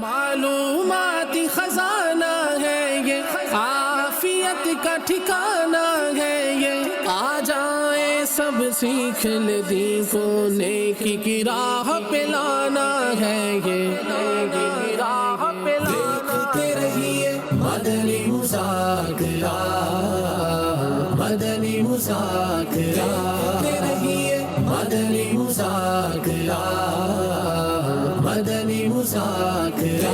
معلوماتی خزانہ ہے یہ، عافیت کا ٹھکانہ ہے یہ، آ جائیں سب سیکھ لے دین کو، نیکی کی راہ پہ لانا ہے یہ، نیکی کی راہ پہ لانا۔ دیکھتے رہیے مدنی مذاکرہ، مدنی مذاکرہ، دیکھتے رہیے مدنی مذاکرہ، مدنی مذاکرہ،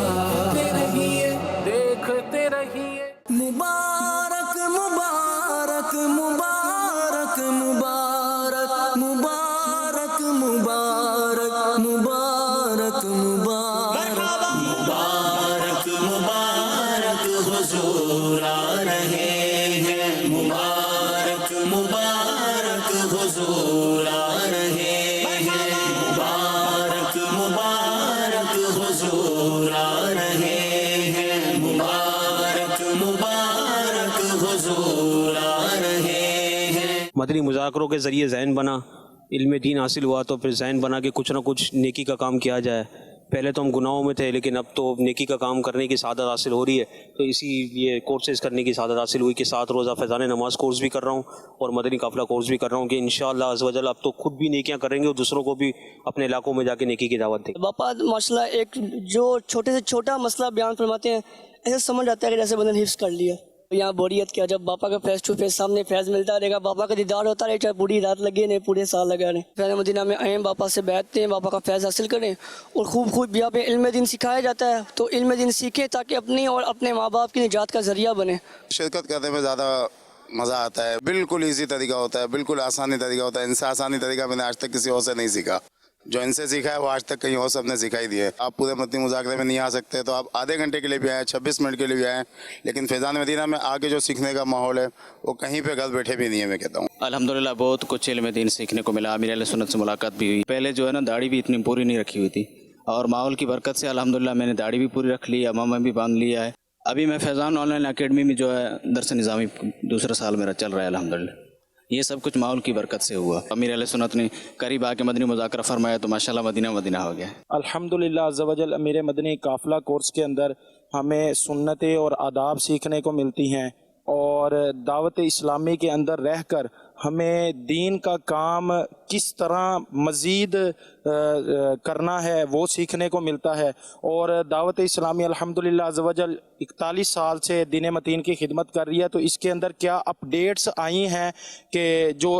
دیکھتے رہیے۔ مبارک مبارک مبارک مبارک مبارک مبارک مبارک مبارک مبارک مبارک حضور آ رہے ہیں، مبارک مبارک حضور آ رہے ہیں، مبارک مبارک حضور آ رہے ہیں، مبارک مبارک حضور آ رہے ہیں۔ مدنی مذاکروں کے ذریعے ذہن بنا، علم دین حاصل ہوا تو پھر ذہن بنا کہ کچھ نہ کچھ نیکی کا کام کیا جائے۔ پہلے تو ہم گناہوں میں تھے، لیکن اب تو نیکی کا کام کرنے کی سعادت حاصل ہو رہی ہے، تو اسی یہ کورسز کرنے کی سعادت حاصل ہوئی کہ 7 روزہ فیضان نماز کورس بھی کر رہا ہوں اور مدنی قافلہ کورس بھی کر رہا ہوں کہ انشاءاللہ عز و جل اب تو خود بھی نیکیاں کریں گے اور دوسروں کو بھی اپنے علاقوں میں جا کے نیکی کی دعوت دیں گے۔ باپا ماشاءاللہ ایک جو چھوٹے سے چھوٹا مسئلہ بیان فرماتے ہیں، ایسے سمجھ آتا ہے کہ جیسے بندے نے حفظ کر لیا۔ یہاں بوریت کیا، جب باپا کا فیس ٹو فیس سامنے فیض ملتا رہے گا، باپا کا دیدار ہوتا رہے، چاہے پوری رات لگے نہیں پورے سال لگا رہے، فیض مدینہ میں آئیں، باپا سے بیٹھتے ہیں، باپا کا فیض حاصل کریں اور خوب خوب یہاں پہ علم دین سکھایا جاتا ہے، تو علم دین سیکھیں تاکہ اپنی اور اپنے ماں باپ کی نجات کا ذریعہ بنے۔ شرکت کرنے میں زیادہ مزہ آتا ہے، بالکل ایزی طریقہ ہوتا ہے، بالکل آسانی طریقہ ہوتا ہے، ان سے آسانی طریقہ میں نے آج تک کسی اور سے نہیں سیکھا، جو ان سے سیکھا ہے وہ آج تک کہیں اور سب نے سکھائی دی ہے۔ آپ پورے مدنی مذاکرے میں نہیں آ سکتے تو آپ آدھے گھنٹے کے لیے بھی آئیں، 26 منٹ کے لیے بھی آئیں، لیکن فیضان مدینہ میں آگے جو سیکھنے کا ماحول ہے وہ کہیں پہ گھر بیٹھے بھی نہیں ہے، میں کہتا ہوں۔ الحمدللہ بہت کچھ علم دین سیکھنے کو ملا، امیر اہل سنت سے ملاقات بھی ہوئی۔ پہلے جو ہے نا داڑھی بھی اتنی پوری نہیں رکھی ہوئی تھی، اور ماحول کی برکت سے الحمدللہ میں نے داڑھی بھی پوری رکھ لی، امامہ بھی باندھ لیا ہے۔ ابھی میں فیضان آن لائن اکیڈمی میں جو ہے درس نظامی دوسرا سال میرا چل رہا ہے الحمدللہ۔ یہ سب کچھ ماحول کی برکت سے ہوا۔ امیر اہل سنت نے قریب آ کے مدنی مذاکرہ فرمایا تو ماشاءاللہ مدینہ مدینہ ہو گیا۔ الحمدللہ عز و جل امیر مدنی قافلہ کورس کے اندر ہمیں سنتیں اور آداب سیکھنے کو ملتی ہیں، اور دعوت اسلامی کے اندر رہ کر ہمیں دین کا کام کس طرح مزید کرنا ہے وہ سیکھنے کو ملتا ہے۔ اور دعوت اسلامی الحمدللہ عز و جل 41 سال سے دین متین کی خدمت کر رہی ہے، تو اس کے اندر کیا اپڈیٹس آئی ہیں کہ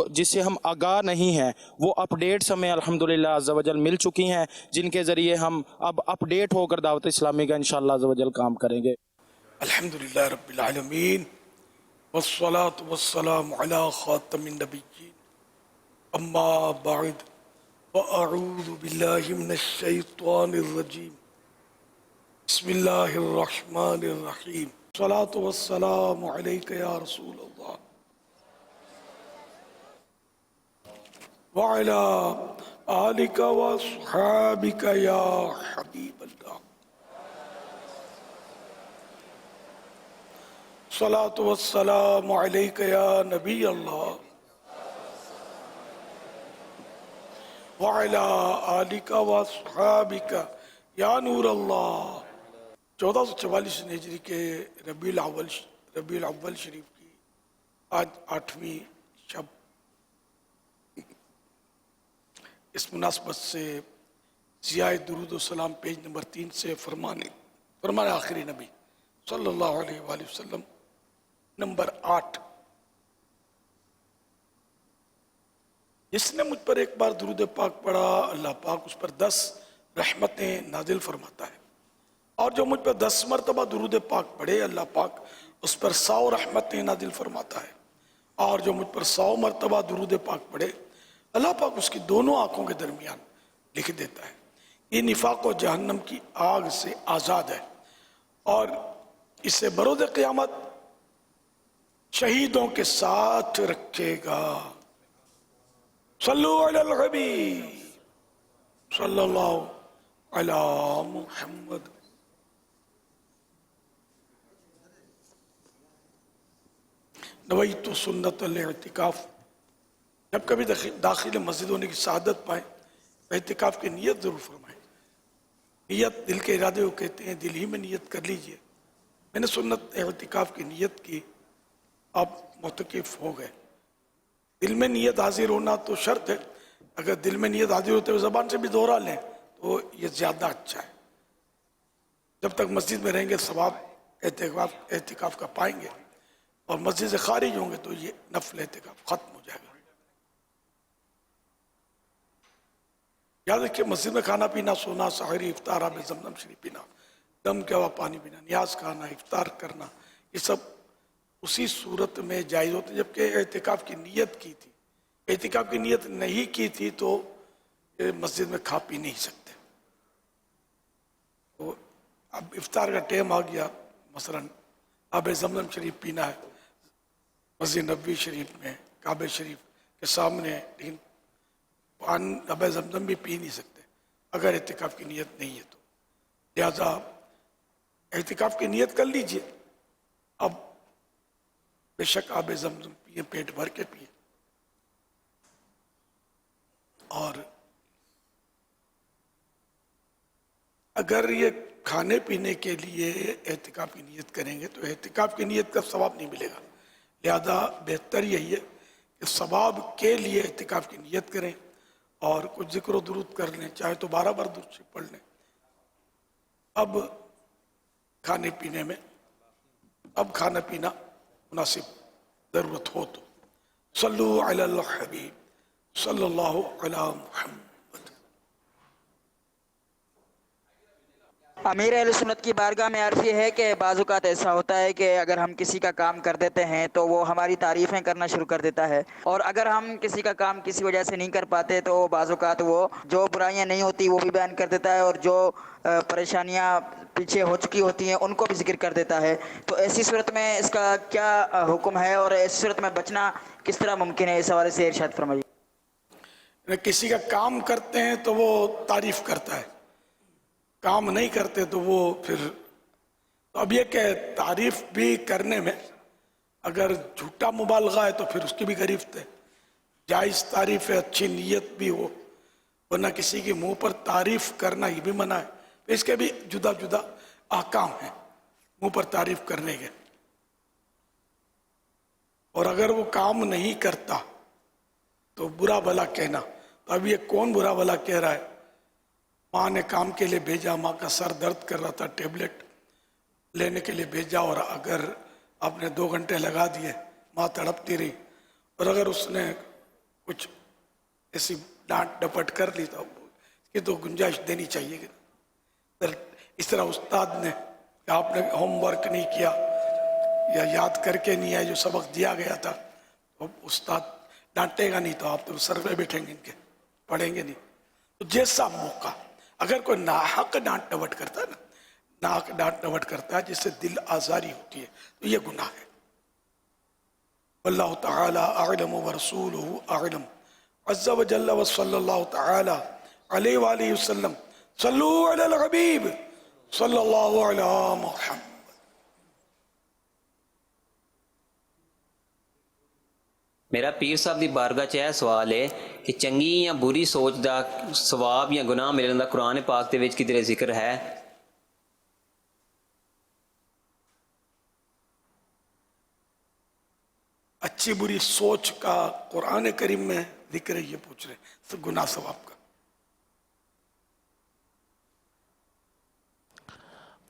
جس سے ہم آگاہ نہیں ہیں، وہ اپڈیٹس ہمیں الحمدللہ عز و جل مل چکی ہیں، جن کے ذریعے ہم اب اپڈیٹ ہو کر دعوت اسلامی کا انشاءاللہ عز و جل کام کریں گے۔ الحمدللہ رب العالمین، والصلاة والسلام علی خاتم النبیین، اما بعد، فاعوذ باللہ من الشیطان الرجیم، بسم اللہ الرحمن الرحیم، الصلاة والسلام علیک یا رسول اللہ وعلی آلک واصحابک یا حبیب اللہ، الصلاة والسلام علیک یا نبی اللہ وعلی آلک واصحابک یا نور اللہ۔ 1444 ہجری کے ربیع الاول شریف کی آج 8ویں شب، اس مناسبت سے ضیاء درود و سلام پیج نمبر 3 سے فرمان آخری نبی صلی اللہ علیہ وآلہ وسلم نمبر 8، جس نے مجھ پر ایک بار درود پاک پڑھا اللہ پاک اس پر 10 رحمتیں نازل فرماتا ہے، اور جو مجھ پر 10 مرتبہ درود پاک پڑھے اللہ پاک اس پر 100 رحمتیں نازل فرماتا ہے، اور جو مجھ پر 100 مرتبہ درود پاک پڑھے اللہ پاک اس کی دونوں آنکھوں کے درمیان لکھ دیتا ہے یہ نفاق و جہنم کی آگ سے آزاد ہے، اور اسے بروز قیامت شہیدوں کے ساتھ رکھے گا۔ صلو علی الحبیب صلی اللہ علی محمد۔ نویت سنت الاعتکاف، جب کبھی داخل مسجد ہونے کی سعادت پائیں اعتکاف کی نیت ضرور فرمائیں۔ نیت دل کے ارادے کو کہتے ہیں، دل ہی میں نیت کر لیجئے. میں نے سنت اعتکاف کی نیت کی، آپ معتکف ہو گئے. دل میں نیت حاضر ہونا تو شرط ہے. اگر دل میں نیت حاضر ہوتے ہوئے زبان سے بھی دوہرا لیں تو یہ زیادہ اچھا ہے. جب تک مسجد میں رہیں گے ثواب اعتکاف کا پائیں گے، اور مسجد سے خارج ہوں گے تو یہ نفل اعتکاف ختم ہو جائے گا. یاد رکھیے، مسجد میں کھانا پینا، سونا، سحری، افطار، آب زمزم شریف پینا، دم کیا ہوا پانی پینا، نیاز کھانا، افطار کرنا، یہ سب اسی صورت میں جائز ہوتے جبکہ اعتکاف کی نیت کی تھی. اعتکاف کی نیت نہیں کی تھی تو مسجد میں کھا پی نہیں سکتے. تو اب افطار کا ٹائم آ گیا، مثلا آب زمزم شریف پینا ہے مسجد نبوی شریف میں کعبہ شریف کے سامنے، لیکن آب زمزم بھی پی نہیں سکتے اگر اعتکاف کی نیت نہیں ہے تو. لہذا اعتکاف کی نیت کر لیجئے. اب بے شک آب زمزم پیئے، پیٹ بھر کے پیئے. اور اگر یہ کھانے پینے کے لیے اعتکاف کی نیت کریں گے تو اعتکاف کی نیت کا ثواب نہیں ملے گا. لہذا بہتر یہی ہے کہ ثواب کے لیے اعتکاف کی نیت کریں اور کچھ ذکر و درود کر لیں، چاہے تو 12 بار درود شریف پڑھ لیں. اب کھانا پینا مناسب ضرورت ہو تو صلو علی الحبیب صلی اللہ علی محمد. امیر اہل سنت کی بارگاہ میں عرض یہ ہے کہ بعض اوقات ایسا ہوتا ہے کہ اگر ہم کسی کا کام کر دیتے ہیں تو وہ ہماری تعریفیں کرنا شروع کر دیتا ہے، اور اگر ہم کسی کا کام کسی وجہ سے نہیں کر پاتے تو بعض اوقات وہ جو برائیاں نہیں ہوتی وہ بھی بیان کر دیتا ہے، اور جو پریشانیاں پیچھے ہو چکی ہوتی ہیں ان کو بھی ذکر کر دیتا ہے. تو ایسی صورت میں اس کا کیا حکم ہے اور ایسی صورت میں بچنا کس طرح ممکن ہے؟ اس حوالے سے ارشاد فرمائیے. کسی کا کام کرتے ہیں تو وہ تعریف کرتا ہے، کام نہیں کرتے تو وہ پھر. اب یہ کہ تعریف بھی کرنے میں اگر جھوٹا مبالغہ ہے تو پھر اس کی بھی گرفت ہے. جائز تعریف ہے، اچھی نیت بھی ہو، ورنہ کسی کے منہ پر تعریف کرنا یہ بھی منع ہے. اس کے بھی جدا جدا احکام ہیں منہ پر تعریف کرنے کے. اور اگر وہ کام نہیں کرتا تو برا بھلا کہنا. تو اب یہ کون برا بھلا کہہ رہا ہے؟ ماں نے کام کے لیے بھیجا، ماں کا سر درد کر رہا تھا، ٹیبلٹ لینے کے لیے بھیجا، اور اگر آپ نے 2 گھنٹے لگا دیے، ماں تڑپتی رہی، اور اگر اس نے کچھ ایسی ڈانٹ ڈپٹ کر لی تو اس کی تو گنجائش دینی چاہیے. اس طرح استاد نے کہ آپ نے ہوم ورک نہیں کیا یا یاد کر کے نہیں آیا جو سبق دیا گیا تھا، تو استاد ڈانٹے گا نہیں تو آپ تو سر پہ بیٹھیں گے ان کے، پڑھیں گے نہیں. تو جیسا موقع اگر کوئی ناحق ڈانٹ ڈپٹ کرتا ہے نا، ناحق ڈانٹ ڈپٹ کرتا ہے جس سے دل آزاری ہوتی ہے تو یہ گناہ ہے. واللہ تعالی اعلم ورسولہ اعلم عز وجل وصلی اللہ تعالی علیہ وآلہ وسلم. صلو علی الحبیب صلی اللہ علی محمد. میرا پیر صاحب دی بارگاہ چ یہ سوال ہے کہ چنگی یا بری سوچ دا ثواب یا گناہ ملن دا قرآن پاک دے وچ کدھر ذکر ہے؟ اچھی بری سوچ کا قرآن کریم میں ذکر ہے، یہ پوچھ رہے ہیں گناہ ثواب کا.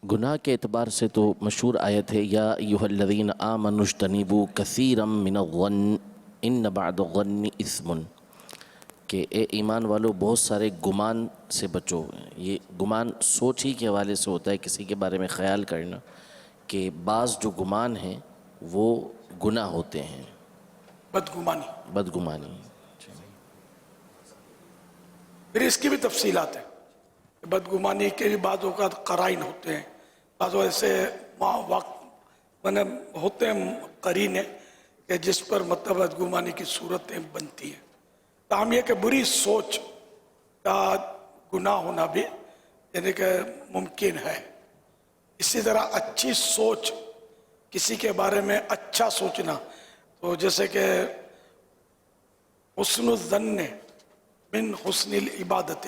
گناہ کے اعتبار سے تو مشہور آیت ہے، یا ایھا الذین آمنوا اجتنبوا کثیرا من الظن ان بعد الظن اثم، کہ اے ایمان والو بہت سارے گمان سے بچو. یہ گمان سوچ ہی کے حوالے سے ہوتا ہے، کسی کے بارے میں خیال کرنا، کہ بعض جو گمان ہیں وہ گناہ ہوتے ہیں. بدگمانی. پھر اس کی بھی تفصیلات ہیں. بدگمانی کے بھی بعض اوقات قرائن ہوتے ہیں، بعض ایسے ہوتے ہیں قرینے کہ جس پر مطلب بدگمانی کی صورتیں بنتی ہیں. تاہم یہ کہ بری سوچ کا گناہ ہونا بھی یعنی کہ ممکن ہے. اسی طرح اچھی سوچ، کسی کے بارے میں اچھا سوچنا، تو جیسے کہ حسن الظن من حسن العبادت،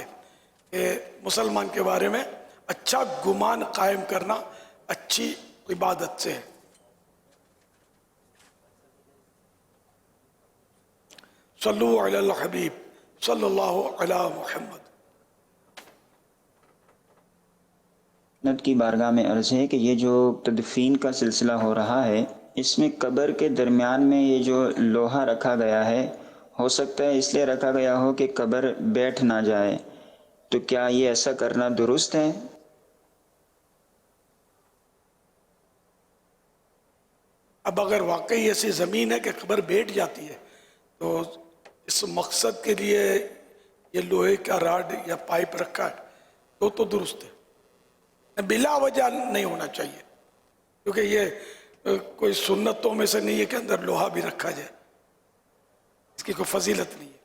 کہ مسلمان کے بارے میں اچھا گمان قائم کرنا اچھی عبادت سے ہے. صلو علی الحبیب صلی اللہ علی محمد. جنت کی بارگاہ میں عرض ہے کہ یہ جو تدفین کا سلسلہ ہو رہا ہے، اس میں قبر کے درمیان میں یہ جو لوہا رکھا گیا ہے، ہو سکتا ہے اس لیے رکھا گیا ہو کہ قبر بیٹھ نہ جائے، تو کیا یہ ایسا کرنا درست ہے؟ اب اگر واقعی ایسی زمین ہے کہ قبر بیٹھ جاتی ہے تو اس مقصد کے لیے یہ لوہے کا راڈ یا پائپ رکھا ہے تو درست ہے. بلا وجہ نہیں ہونا چاہیے، کیونکہ یہ کوئی سنتوں میں سے نہیں ہے کہ اندر لوہا بھی رکھا جائے، اس کی کوئی فضیلت نہیں ہے.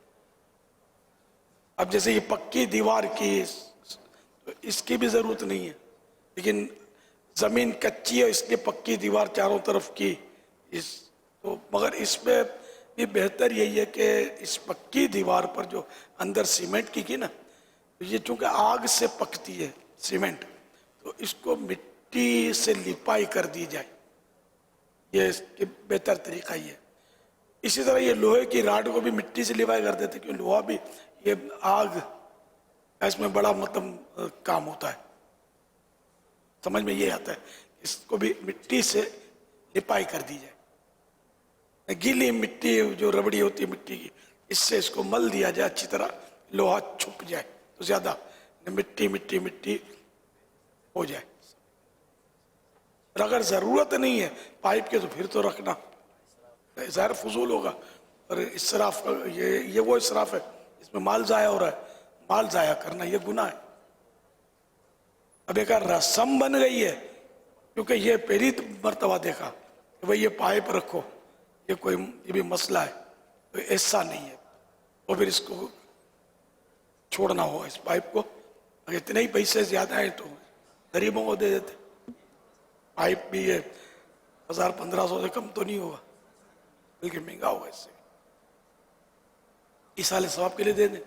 اب جیسے یہ پکی دیوار کی، اس کی بھی ضرورت نہیں ہے، لیکن زمین کچی ہے اس لیے پکی دیوار چاروں طرف کی، تو مگر اس میں بھی بہتر یہی ہے کہ اس پکی دیوار پر جو اندر سیمنٹ کی نا، یہ چونکہ آگ سے پکتی ہے سیمنٹ، تو اس کو مٹی سے لپائی کر دی جائے، یہ اس کے بہتر طریقہ یہ ہے. اسی طرح یہ لوہے کی راڈ کو بھی مٹی سے لپائی کر دیتے، کیونکہ لوہا بھی یہ آگ اس میں بڑا مطلب کام ہوتا ہے. سمجھ میں یہ آتا ہے اس کو بھی مٹی سے لپائی کر دی جائے، گیلی مٹی جو ربڑی ہوتی ہے مٹی کی، اس سے اس کو مل دیا جائے اچھی طرح، لوہا چھپ جائے تو زیادہ مٹی مٹی مٹی ہو جائے. اور اگر ضرورت نہیں ہے پائپ کے تو پھر تو رکھنا ظاہر فضول ہوگا، اور اسراف یہ وہ اسراف ہے، اس میں مال ضائع ہو رہا ہے، مال ضائع کرنا یہ گناہ ہے. اب ایک رسم بن گئی ہے، کیونکہ یہ پہلی مرتبہ دیکھا کہ بھئی یہ پائپ رکھو، یہ بھی مسئلہ ہے، تو ایسا نہیں ہے. تو پھر اس کو چھوڑنا ہو، اس پائپ کو، اگر اتنے ہی پیسے زیادہ ہیں تو غریبوں کو دے دیتے. پائپ بھی ہے 1000-1500 سے کم تو نہیں ہوگا، بلکہ مہنگا ہوگا، اس سے ایصال ثواب کے لیے دے دیں.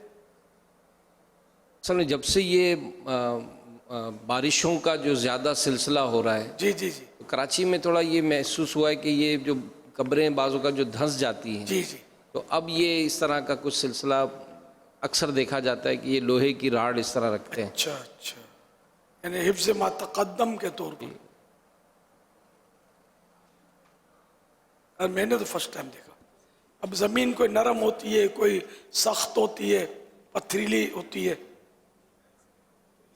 اصل میں جب سے یہ بارشوں کا جو زیادہ سلسلہ ہو رہا ہے، جی جی جی کراچی میں تھوڑا یہ محسوس ہوا ہے کہ یہ جو قبریں بعضوں کا جو دھنس جاتی ہیں، جی جی تو اب یہ اس طرح کا کچھ سلسلہ اکثر دیکھا جاتا ہے کہ یہ لوہے کی راڈ اس طرح رکھتے ہیں. اچھا اچھا، یعنی حفظ ما تقدم کے طور پر. اور میں نے تو فرسٹ ٹائم دیکھا. اب زمین کوئی نرم ہوتی ہے، کوئی سخت ہوتی ہے، پتھریلی ہوتی ہے،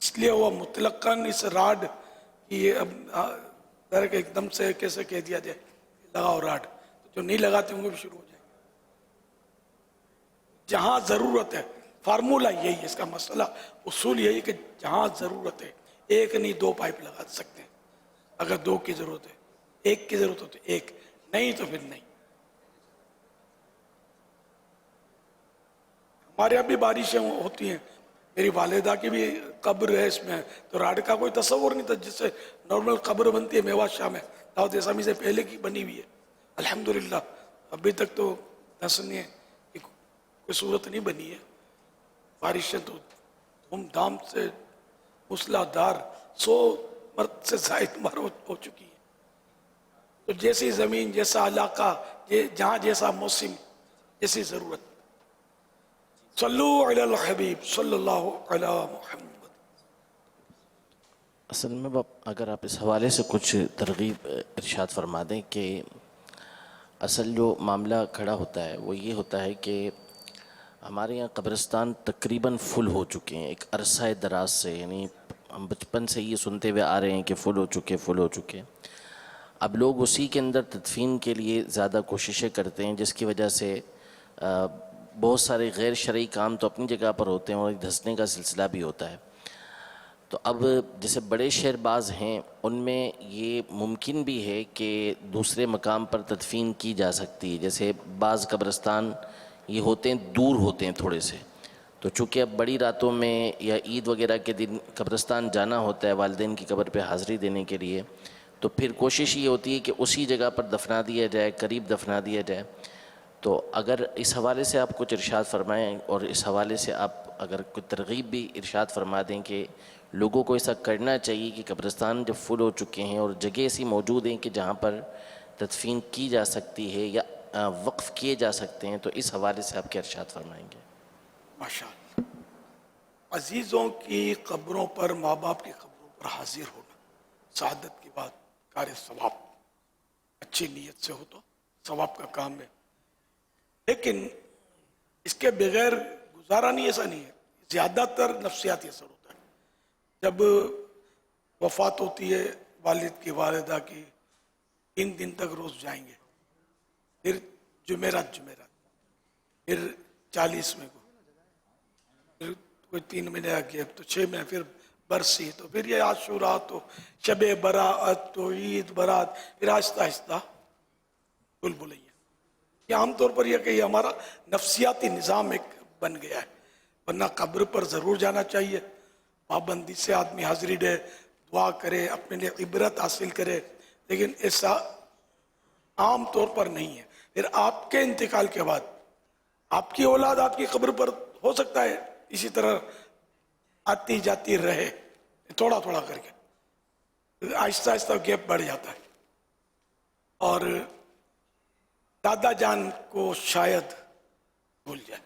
اس لیے وہ مطلقاً اس راڈ کی اب ایک دم سے کیسے کہہ دیا جائے لگاؤ راڈ، جو نہیں لگاتے ہوں گے بھی شروع ہو جائے. جہاں ضرورت ہے، فارمولہ یہی ہے، اس کا مسئلہ اصول یہی کہ جہاں ضرورت ہے ایک نہیں 2 پائپ لگا سکتے ہیں. اگر 2 کی ضرورت ہے، 1 کی ضرورت ہو تو 1، نہیں تو پھر نہیں. ہمارے یہاں بھی بارشیں ہوتی ہیں، میری والدہ کی بھی قبر ہے اس میں، تو راڈ کا کوئی تصور نہیں تھا، جس سے نارمل قبر بنتی ہے میوات شاہ میں، دعوت اسلامی سے پہلے کی بنی ہوئی ہے. الحمدللہ ابھی تک تو دھنسنے کی کوئی صورت نہیں بنی ہے. بارشیں تو دھوم دھام سے مسلح دھار 100 مرت سے زائد مر ہو چکی ہے. تو جیسی زمین، جیسا علاقہ، جہاں جیسا موسم، جیسی ضرورت. صلو علی الحبیب صلی اللہ علی محمد. اصل میں اگر آپ اس حوالے سے کچھ ترغیب ارشاد فرما دیں کہ اصل جو معاملہ کھڑا ہوتا ہے وہ یہ ہوتا ہے کہ ہمارے یہاں قبرستان تقریباً فل ہو چکے ہیں ایک عرصہ دراز سے، یعنی ہم بچپن سے یہ سنتے ہوئے آ رہے ہیں کہ فل ہو چکے. اب لوگ اسی کے اندر تدفین کے لیے زیادہ کوششیں کرتے ہیں، جس کی وجہ سے بہت سارے غیر شرعی کام تو اپنی جگہ پر ہوتے ہیں اور دھنسنے کا سلسلہ بھی ہوتا ہے. تو اب جیسے بڑے شہر باز ہیں ان میں یہ ممکن بھی ہے کہ دوسرے مقام پر تدفین کی جا سکتی ہے. جیسے بعض قبرستان یہ ہوتے ہیں دور ہوتے ہیں تھوڑے سے، تو چونکہ اب بڑی راتوں میں یا عید وغیرہ کے دن قبرستان جانا ہوتا ہے والدین کی قبر پہ حاضری دینے کے لیے، تو پھر کوشش یہ ہوتی ہے کہ اسی جگہ پر دفنا دیا جائے، قریب دفنا دیا جائے. تو اگر اس حوالے سے آپ کچھ ارشاد فرمائیں، اور اس حوالے سے آپ اگر کوئی ترغیب بھی ارشاد فرما دیں کہ لوگوں کو ایسا کرنا چاہیے کہ قبرستان جب فل ہو چکے ہیں اور جگہ ایسی موجود ہیں کہ جہاں پر تدفین کی جا سکتی ہے یا وقف کیے جا سکتے ہیں، تو اس حوالے سے آپ کیا ارشاد فرمائیں گے؟ ماشاءاللہ، عزیزوں کی قبروں پر، ماں باپ کی قبروں پر حاضر ہونا سعادت کی بات، کار ثواب، اچھی نیت سے ہو تو ثواب کا کام ہے، لیکن اس کے بغیر گزارا نہیں، ایسا نہیں ہے۔ زیادہ تر نفسیاتی اثر ہوتا ہے جب وفات ہوتی ہے والد کی، والدہ کی، 3 دن تک روز جائیں گے، پھر جمعرات پھر 40ویں کو، پھر کوئی 3 مہینے آگے، تو 6 مہینے، پھر برسی، تو پھر یہ عاشوراء، تو شب برات، تو عید برات، پھر آہستہ آہستہ بلبلیاں۔ یہ عام طور پر یہ کہ یہ ہمارا نفسیاتی نظام ایک بن گیا ہے، ورنہ قبر پر ضرور جانا چاہیے، پابندی سے آدمی حاضری دے، دعا کرے، اپنے لیے عبرت حاصل کرے، لیکن ایسا عام طور پر نہیں ہے۔ پھر آپ کے انتقال کے بعد آپ کی اولاد آپ کی قبر پر ہو سکتا ہے اسی طرح آتی جاتی رہے، تھوڑا تھوڑا کر کے، آہستہ آہستہ گیپ بڑھ جاتا ہے، اور دادا جان کو شاید بھول جائے،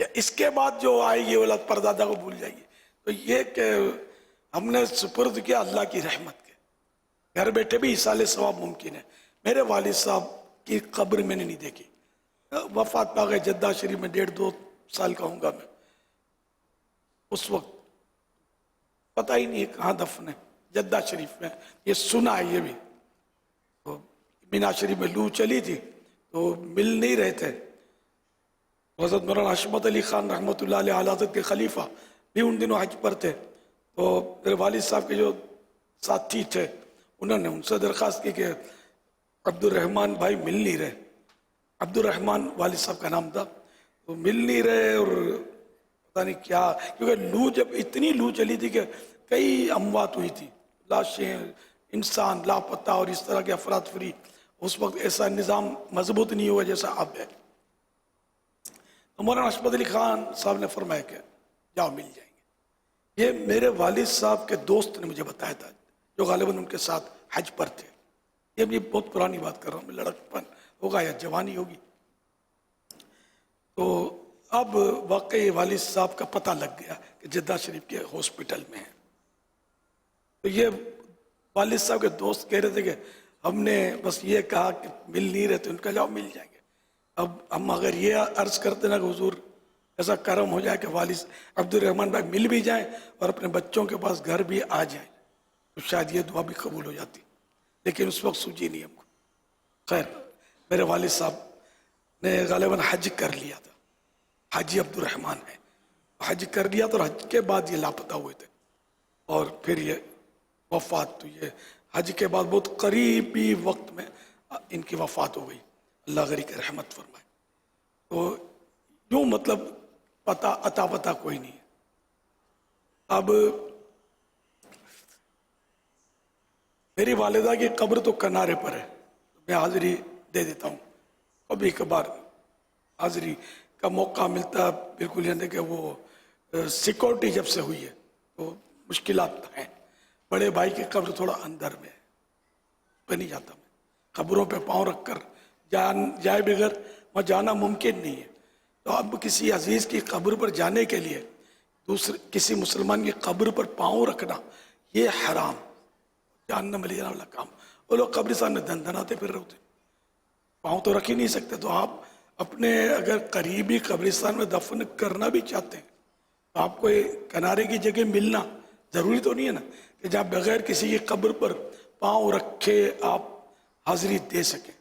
یا اس کے بعد جو آئے گی اولاد پردادا کو بھول جائے گی۔ تو یہ کہ ہم نے سپرد کیا اللہ کی رحمت کے، گھر بیٹھے بھی ایصال ثواب ممکن ہے۔ میرے والد صاحب کی قبر میں نے نہیں دیکھی، وفات پا گئے جدہ شریف میں، 1.5-2 سال کا ہوں گا میں، اس وقت پتہ ہی نہیں ہے کہاں دفن ہے، جدہ شریف میں، یہ سنا ہے۔ یہ بھی مینا شریف میں لو چلی تھی تو مل نہیں رہے تھے، حضرت مولانا حشمت علی خان رحمۃ اللہ علیہ حضرت کے خلیفہ بھی ان دنوں حج پر تھے، تو میرے والد صاحب کے جو ساتھی تھے انہوں نے ان سے درخواست کی کہ عبد الرحمن بھائی مل نہیں رہے، عبد الرحمن والد صاحب کا نام تھا، تو مل نہیں رہے، اور پتہ نہیں کیا، کیونکہ لو جب اتنی لو چلی تھی کہ کئی اموات ہوئی تھی، لاشیں، انسان لاپتہ، اور اس طرح کے افراتفری، اس وقت ایسا نظام مضبوط نہیں ہوا جیسا اب ہے۔ تو مولانا حشمت علی خان صاحب نے فرمایا کہ جاؤ مل جائیں گے۔ یہ میرے والد صاحب کے دوست نے مجھے بتایا تھا، جو غالباً ان کے ساتھ حج پر تھے۔ یہ بھی بہت پرانی بات کر رہا ہوں، لڑکپن ہوگا یا جوانی ہوگی۔ تو اب واقعی والد صاحب کا پتہ لگ گیا کہ جدہ شریف کے ہاسپٹل میں ہیں۔ تو یہ والد صاحب کے دوست کہہ رہے تھے کہ ہم نے بس یہ کہا کہ مل نہیں رہے، تو ان کا جاؤ مل جائیں گے۔ اب ہم اگر یہ عرض کرتے نا کہ حضور ایسا کرم ہو جائے کہ والد عبد الرحمن بھائی مل بھی جائیں اور اپنے بچوں کے پاس گھر بھی آ جائیں، تو شاید یہ دعا بھی قبول ہو جاتی، لیکن اس وقت سوچی نہیں ہم کو۔ خیر، میرے والد صاحب نے غالباً حج کر لیا تھا، حاجی عبد الرحمن ہے، حج کر لیا تو حج کے بعد یہ لاپتہ ہوئے تھے، اور پھر یہ وفات، تو یہ حج کے بعد بہت قریبی وقت میں ان کی وفات ہو گئی، اللہ غری کی رحمت فرمائے۔ تو یوں مطلب عطا پتہ کوئی نہیں ہے۔ اب میری والدہ کی قبر تو کنارے پر ہے، میں حاضری دے دیتا ہوں، کبھی کبھار حاضری کا موقع ملتا، بالکل یعنی کہ وہ سیکورٹی جب سے ہوئی ہے تو مشکلات ہیں۔ بڑے بھائی کی قبر تھوڑا اندر میں ہے، پہ نہیں جاتا میں، قبروں پہ پاؤں رکھ کر جائے بغیر وہاں جانا ممکن نہیں ہے۔ تو اب کسی عزیز کی قبر پر جانے کے لیے کسی مسلمان کی قبر پر پاؤں رکھنا یہ حرام، جہنم لے جانے والا کام۔ وہ لوگ قبرستان میں دھن دھناتے پھر رہے ہوتے، پاؤں تو رکھ ہی نہیں سکتے۔ تو آپ اپنے اگر قریبی قبرستان میں دفن کرنا بھی چاہتے ہیں تو آپ کو کنارے کی جگہ ملنا ضروری تو نہیں ہے نا کہ جہاں بغیر کسی کی قبر پر پاؤں رکھے آپ حاضری دے سکیں۔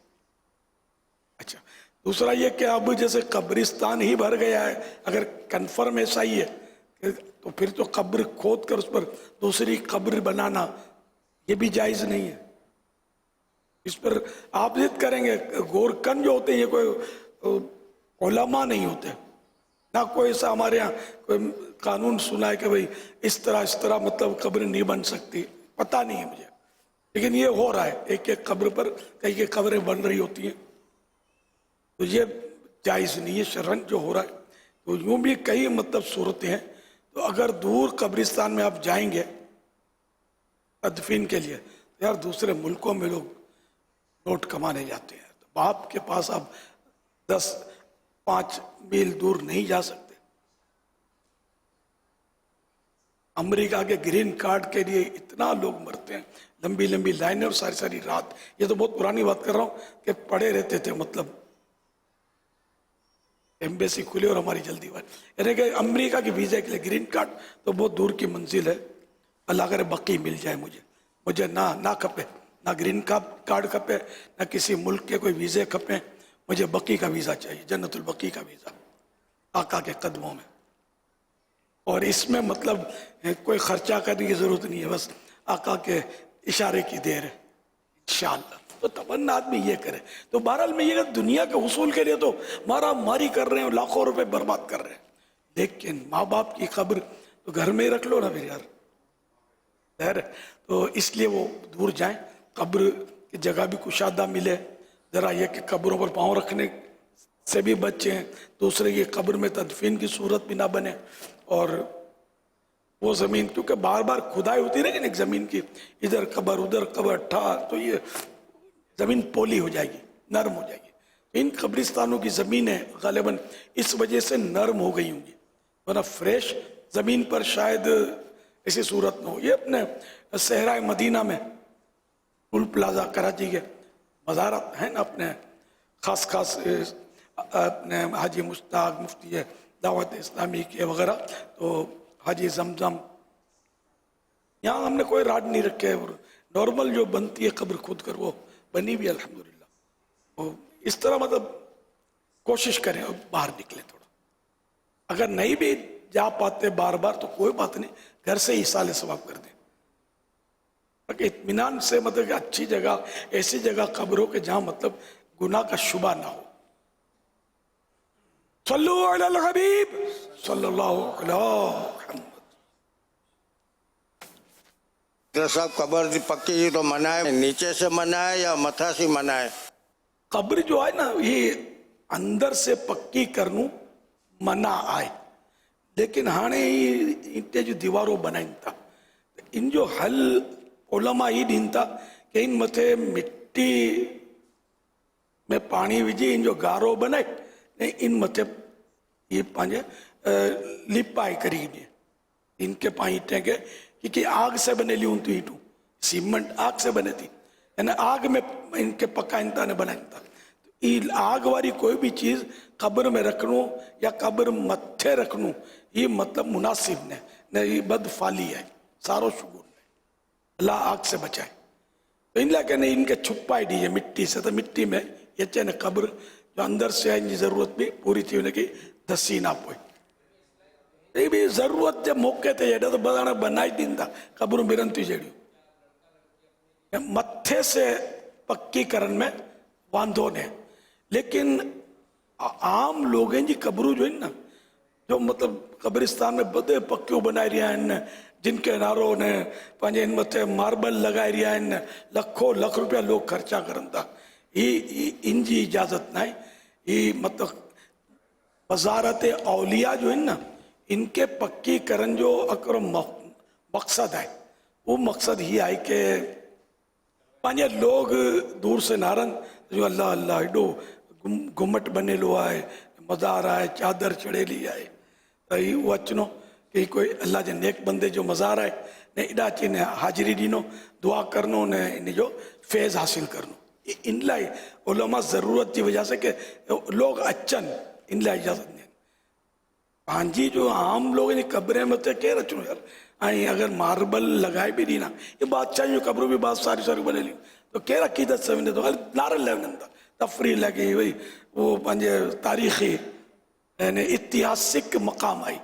اچھا، دوسرا یہ کہ اب جیسے قبرستان ہی بھر گیا ہے، اگر کنفرم ایسا ہی ہے تو پھر تو قبر کھود کر اس پر دوسری قبر بنانا یہ بھی جائز نہیں ہے۔ اس پر آپ ضد کریں گے، گورکن جو ہوتے ہیں یہ کوئی علماء نہیں ہوتے، نہ کوئی ایسا ہمارے یہاں کوئی قانون سنا ہے کہ بھئی اس طرح مطلب قبر نہیں بن سکتی، پتہ نہیں ہے مجھے، لیکن یہ ہو رہا ہے، ایک ایک قبر پر کئی کئی قبریں بن رہی ہوتی ہیں، تو یہ جائز نہیں ہے شرعاً جو ہو رہا ہے۔ تو یوں بھی کئی مطلب صورتیں ہیں، تو اگر دور قبرستان میں آپ جائیں گے تدفین کے لیے تو یار دوسرے ملکوں میں لوگ نوٹ کمانے جاتے ہیں، تو باپ کے پاس آپ 5 میل دور نہیں جا سکتے. امریکہ کے گرین کارڈ کے لیے اتنا لوگ مرتے ہیں، لمبی لمبی لائنیں اور ساری ساری رات. یہ تو بہت پرانی بات کر رہا ہوں کہ پڑے رہتے تھے، مطلب ایمبیسی کھلے اور ہماری جلدی بات، یعنی کہ امریکہ کی ویزا کے لیے گرین کارڈ تو بہت دور کی منزل ہے. اللہ کرے بقی مل جائے مجھے نہ کھپے، نہ گرین کارڈ کھپے، نہ کسی ملک کے کوئی ویزے کھپے. مجھے بقی کا ویزا چاہیے، جنت البقی کا ویزا آقا کے قدموں میں. اور اس میں مطلب کوئی خرچہ کرنے کی ضرورت نہیں ہے، بس آقا کے اشارے کی دیر ہے انشاءاللہ. تو تمنا آدمی یہ کرے. تو بہرحال میں یہ کہ دنیا کے حصول کے لیے تو مارا ماری کر رہے ہیں، لاکھوں روپے برباد کر رہے ہیں، لیکن ماں باپ کی قبر تو گھر میں ہی رکھ لو نا پھر یار. تو اس لیے وہ دور جائیں، قبر کی جگہ بھی کشادہ ملے. ذرا یہ کہ قبروں پر پاؤں رکھنے سے بھی بچیں، دوسرے یہ قبر میں تدفین کی صورت بھی نہ بنے. اور وہ زمین کیونکہ بار بار کھدائی ہوتی رہے گی ایک زمین کی، ادھر قبر ادھر قبر تو یہ زمین پولی ہو جائے گی، نرم ہو جائے گی. ان قبرستانوں کی زمینیں غالباً اس وجہ سے نرم ہو گئی ہوں گی، ورنہ فریش زمین پر شاید ایسی صورت نہ ہو. یہ اپنے صحرائے مدینہ میں ٹول پلازا کراچی کے مزارات ہیں نا، اپنے خاص اپنے حاجی مشتاق مفتی دعوت اسلامی کے وغیرہ، تو حاجی زمزم، یہاں ہم نے کوئی راڈ نہیں رکھے، اور نارمل جو بنتی ہے قبر خود کر وہ بنی بھی الحمدللہ. اس طرح مطلب کوشش کریں اور باہر نکلیں تھوڑا. اگر نہیں بھی جا پاتے بار بار تو کوئی بات نہیں، گھر سے ہی ایصال ثواب کر دیں، تاکہ اطمینان سے مطلب کہ اچھی جگہ، ایسی جگہ قبر ہو کہ جہاں مطلب گناہ کا شبہ نہ ہو. صلو علی الحبیب صلی اللہ علیہ محمد. صاحب قبر پکی تو منع ہے، نیچے سے منع ہے یا متھا سے منع ہے؟ قبر جو ہے نا یہ اندر سے پکی کرنو منع آئے، لیکن ہانے انٹے جو دیواروں بنائیں تھا، ان جو حل علماء ہی دین تھا کہ ان متھے مٹی میں پانی وجی، ان جو گارو بنائے ان متھے یہ پانچے لپائی کری گئے، ان کے پائیں اینٹیں کے، کیونکہ آگ سے بنے لی ان تو اینٹوں، سیمنٹ آگ سے بنے تھی، یعنی آگ میں ان کے پکا انتا نے بنائیں تھا. آگ والی کوئی بھی چیز قبر میں رکھنو یا قبر متھے رکھنو یہ مطلب مناسب نہیں، یہ بد فالی ہے، سارو شگون ہے. اللہ آگ سے بچائے. تو ان لئے کہنے ان کے چھپائی دیئے مٹی سے، تو مٹی میں یہ چاہنے قبر جو اندر سے ہے ان کی ضرورت بھی پوری تھی ہونے کی دسی نہ پوئی. یہ بھی ضرورت جب موقع تھے یہ تو بدانا بنائی دین تھا قبر برنتی جڑی متھے سے پکی کرن میں واندھو نے. لیکن عام لوگ ہیں جی قبروں جو ہیں نا، جو مطلب قبرستان میں بدے پکیوں بنائی رہا ہیں، جن کے ناروں نے پانچے ان متھے ماربل لگائی رہا ہیں، لکھوں لکھ روپیہ لوگ خرچہ کرن تھا. ان جی اجازت نہ ہے. یہ مطلب وزارت اولیاء جو ہیں نا، ان کے پکی کرن جو اکرم مقصد ہے، وہ مقصد ہی آئے کہ پانچے لوگ دور سے نارن جو اللہ اللہ ایڈو گمٹ بنے لو آئے، مزار آئے، چادر چڑے لی آئے، تو وہ اچنو کہ کوئی اللہ جے نیک بندے جو مزار آئے نے اڈا چینے حاضری دینو، دعا کرنو نے ان جو فیض حاصل کرنو. ان لائے علماء ضرورت کی وجہ سے کہ لوگ اچن ان لائے اجازت نہیں. ہاں جی جو عام لوگ انہیں قبریں میں تے کہہ رچنو یار آئیں اگر ماربل لگائے بھی دینا، یہ بادشاہ جو قبروں بھی بات ساری بنے لی تو کہہ رہا قیدت سے تو لارل لیونن تھا تفریح لگی وہی وہ پانچے تاریخی یعنی اتہاسک مقام آئی،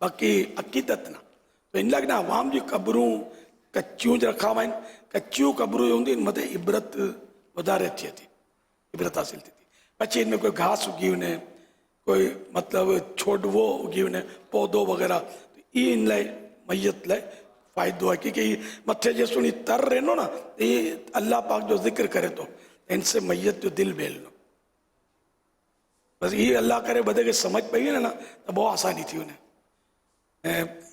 باقی عقیدت نہ. تو ان لگنا عوام جی قبروں کچیوں جو رکھا ہوئیں، کچیوں قبروں ہوں دی ان مدے عبرت ودارے تھی عبرت حاصل تھی. پچھے ان میں کوئی گھاس اگی انہیں، کوئی مطلب چھوڑ وہ اگی انہیں پودوں وغیرہ، یہ ان لائے میت لائے فائدہ ہے. کیونکہ یہ متھے جیسے انہیں تر رہنو نا، یہ اللہ پاک جو ذکر کرے تو ان سے میت جو دل بیل لو، بس یہ اللہ کرے بدے کے سمجھ پہی نا تو بہت آسانی تھی انہیں.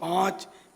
5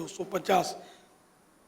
250,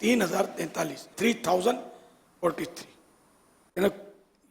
3043 3043।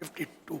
52।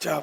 4।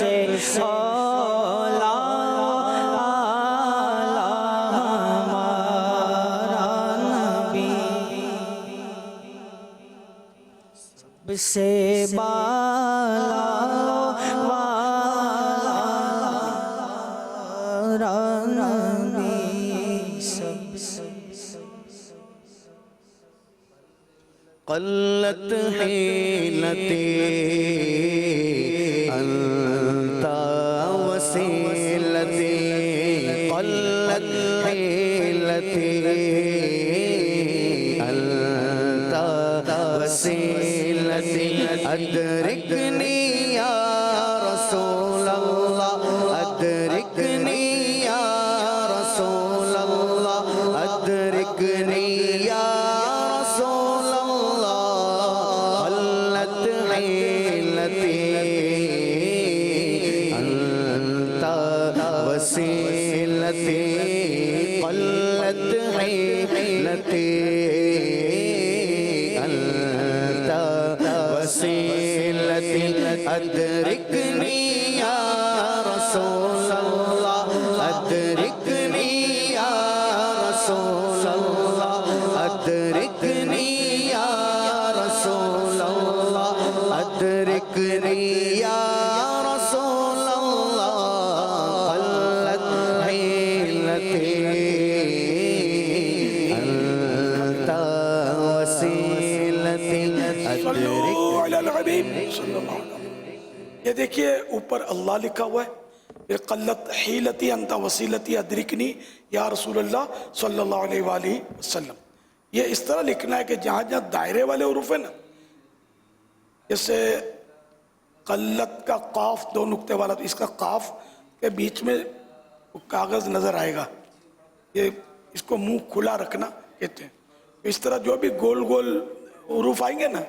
سے اولا سے بالا والا نبی قلت حیلتی انت وسیلتی قلت حیلتی انت وسیلتی ادرکنی یا رسول اللہ ادرکنی یا رسول اللہ ادرکنی یا رسول اللہ قلت حیلتی انت وسیلتی قلت حیلتی انت وسیلتی ادرکنی یا رسول اللہ ادرکنی یا رسول اللہ ادرکنی یا رسول اللہ ادرکنی یا رسول اللہ قلت حیلتی انت وسیلتی صلو علی الحبیب صلی اللہ علیہ وسلم. یہ دیکھیے اوپر اللہ لکھا ہوا ہے، پھر قلت حیلتی انت وسیلتی ادرکنی یا رسول اللہ صلی اللہ علیہ وآلہ وسلم. یہ اس طرح لکھنا ہے کہ جہاں جہاں دائرے والے حروف ہیں نا، جیسے قلت کا قاف دو نقطے والا، تو اس کا قاف کے بیچ میں کاغذ نظر آئے گا، یہ اس کو منہ کھلا رکھنا کہتے ہیں. اس طرح جو بھی گول گول حروف آئیں گے نا،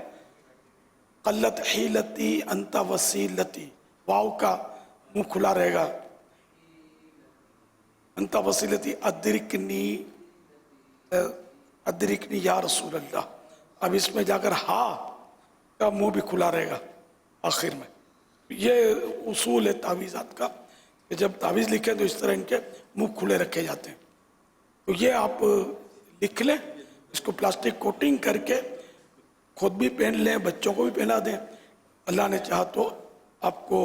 قلت حیلتی انت وسیلتی، واو کا منہ کھلا رہے گا، انت وسیلتی ادرکنی ادرکنی یا رسول اللہ. اب اس میں جا کر ہا کا منہ بھی کھلا رہے گا آخر میں. یہ اصول ہے تعویذات کا کہ جب تعویذ لکھیں تو اس طرح ان کے منہ کھلے رکھے جاتے ہیں. تو یہ آپ لکھ لیں، اس کو پلاسٹک کوٹنگ کر کے خود بھی پہن لیں، بچوں کو بھی پہنا دیں. اللہ نے چاہا تو آپ کو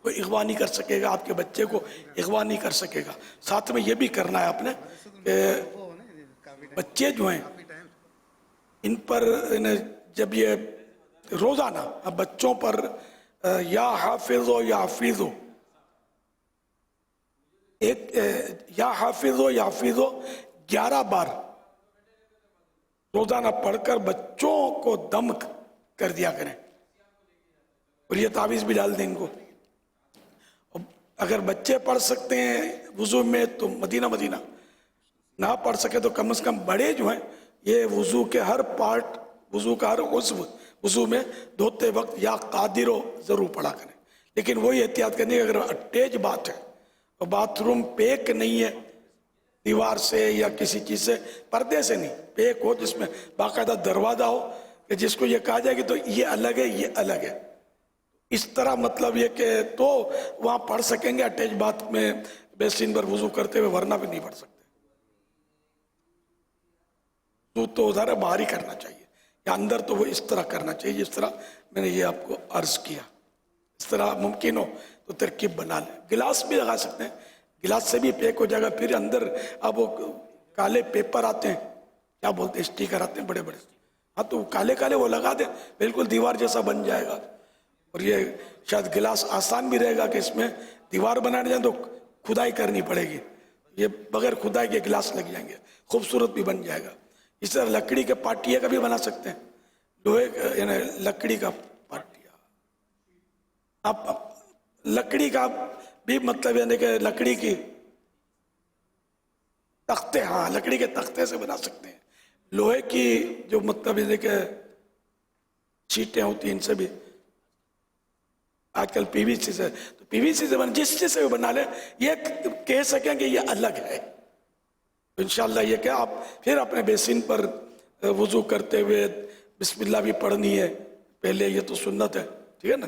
کوئی اغوا نہیں کر سکے گا، آپ کے بچے کو اغوا نہیں کر سکے گا. ساتھ میں یہ بھی کرنا ہے آپ نے کہ بچے جو ہیں ان پر جب یہ روزانہ بچوں پر یا حافظ ہو یا حافظ ہو، ایک یا حافظ ہو یا حافظ ہو 11 بار روزانہ پڑھ کر بچوں کو دم کر دیا کریں، اور یہ تعویذ بھی ڈال دیں ان کو. اگر بچے پڑھ سکتے ہیں وضو میں تو مدینہ نہ پڑھ سکے تو کم از کم بڑے جو ہیں یہ وضو کے ہر پارٹ، وضو کا ہر عضو وضو میں دھوتے وقت یا قادر ہو ضرور پڑھا کریں. لیکن وہی احتیاط کرنی ہے، اگر اٹیچ بات ہے اور باتھ روم پیک نہیں ہے دیوار سے یا کسی چیز سے، پردے سے نہیں، پیک ہو جس میں باقاعدہ دروازہ ہو کہ جس کو یہ کہا جائے کہ تو یہ الگ ہے یہ الگ ہے، اس طرح مطلب یہ کہ تو وہاں پڑھ سکیں گے اٹیچ بات میں بیسین پر وضو کرتے ہوئے، ورنہ بھی نہیں پڑھ سکتے. تو ذرا باہر ہی کرنا چاہیے، یا اندر تو وہ اس طرح کرنا چاہیے جس طرح میں نے یہ آپ کو عرض کیا. اس طرح ممکن ہو تو ترکیب بنا لیں. گلاس بھی لگا سکتے ہیں، گلاس سے بھی پیک ہو جائے گا. پھر اندر اب وہ کالے پیپر آتے ہیں، کیا بولتے ہیں، اسٹیکر آتے ہیں بڑے بڑے، ہاں تو کالے کالے وہ لگا دیں، بالکل دیوار جیسا بن جائے گا. اور یہ شاید گلاس آسان بھی رہے گا کہ اس میں دیوار بنانے جائیں تو کھدائی کرنی پڑے گی، یہ بغیر کھدائی کے گلاس لگ جائیں گے، خوبصورت بھی بن جائے گا. اس طرح لکڑی کے پاٹیا کا بھی بنا سکتے ہیں، لوہے یعنی لکڑی کا پاٹیا. آپ لکڑی کا بھی مطلب یعنی کہ لکڑی کی تختے، ہاں لکڑی کے تختے سے بنا سکتے ہیں. لوہے کی جو مطلب یعنی کہ شیٹیں ہوتی ہیں ان سے بھی، آج کل پی وی سی سے، تو پی وی سی سے بنا، جس چیز سے بھی بنا لیں، یہ کہہ سکیں کہ یہ الگ ہے. انشاءاللہ یہ کہ آپ پھر اپنے بیسین پر وضو کرتے ہوئے بسم اللہ بھی پڑھنی ہے پہلے، یہ تو سنت ہے، ٹھیک ہے نا.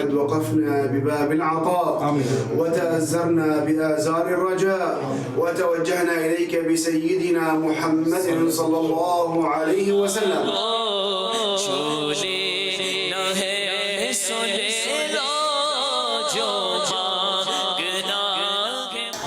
قد وقفنا بباب العطاء وتأزرنا بآزار الرجاء وتوجهنا إليك بسيدنا محمد صلى الله عليه وسلم.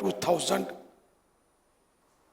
2000।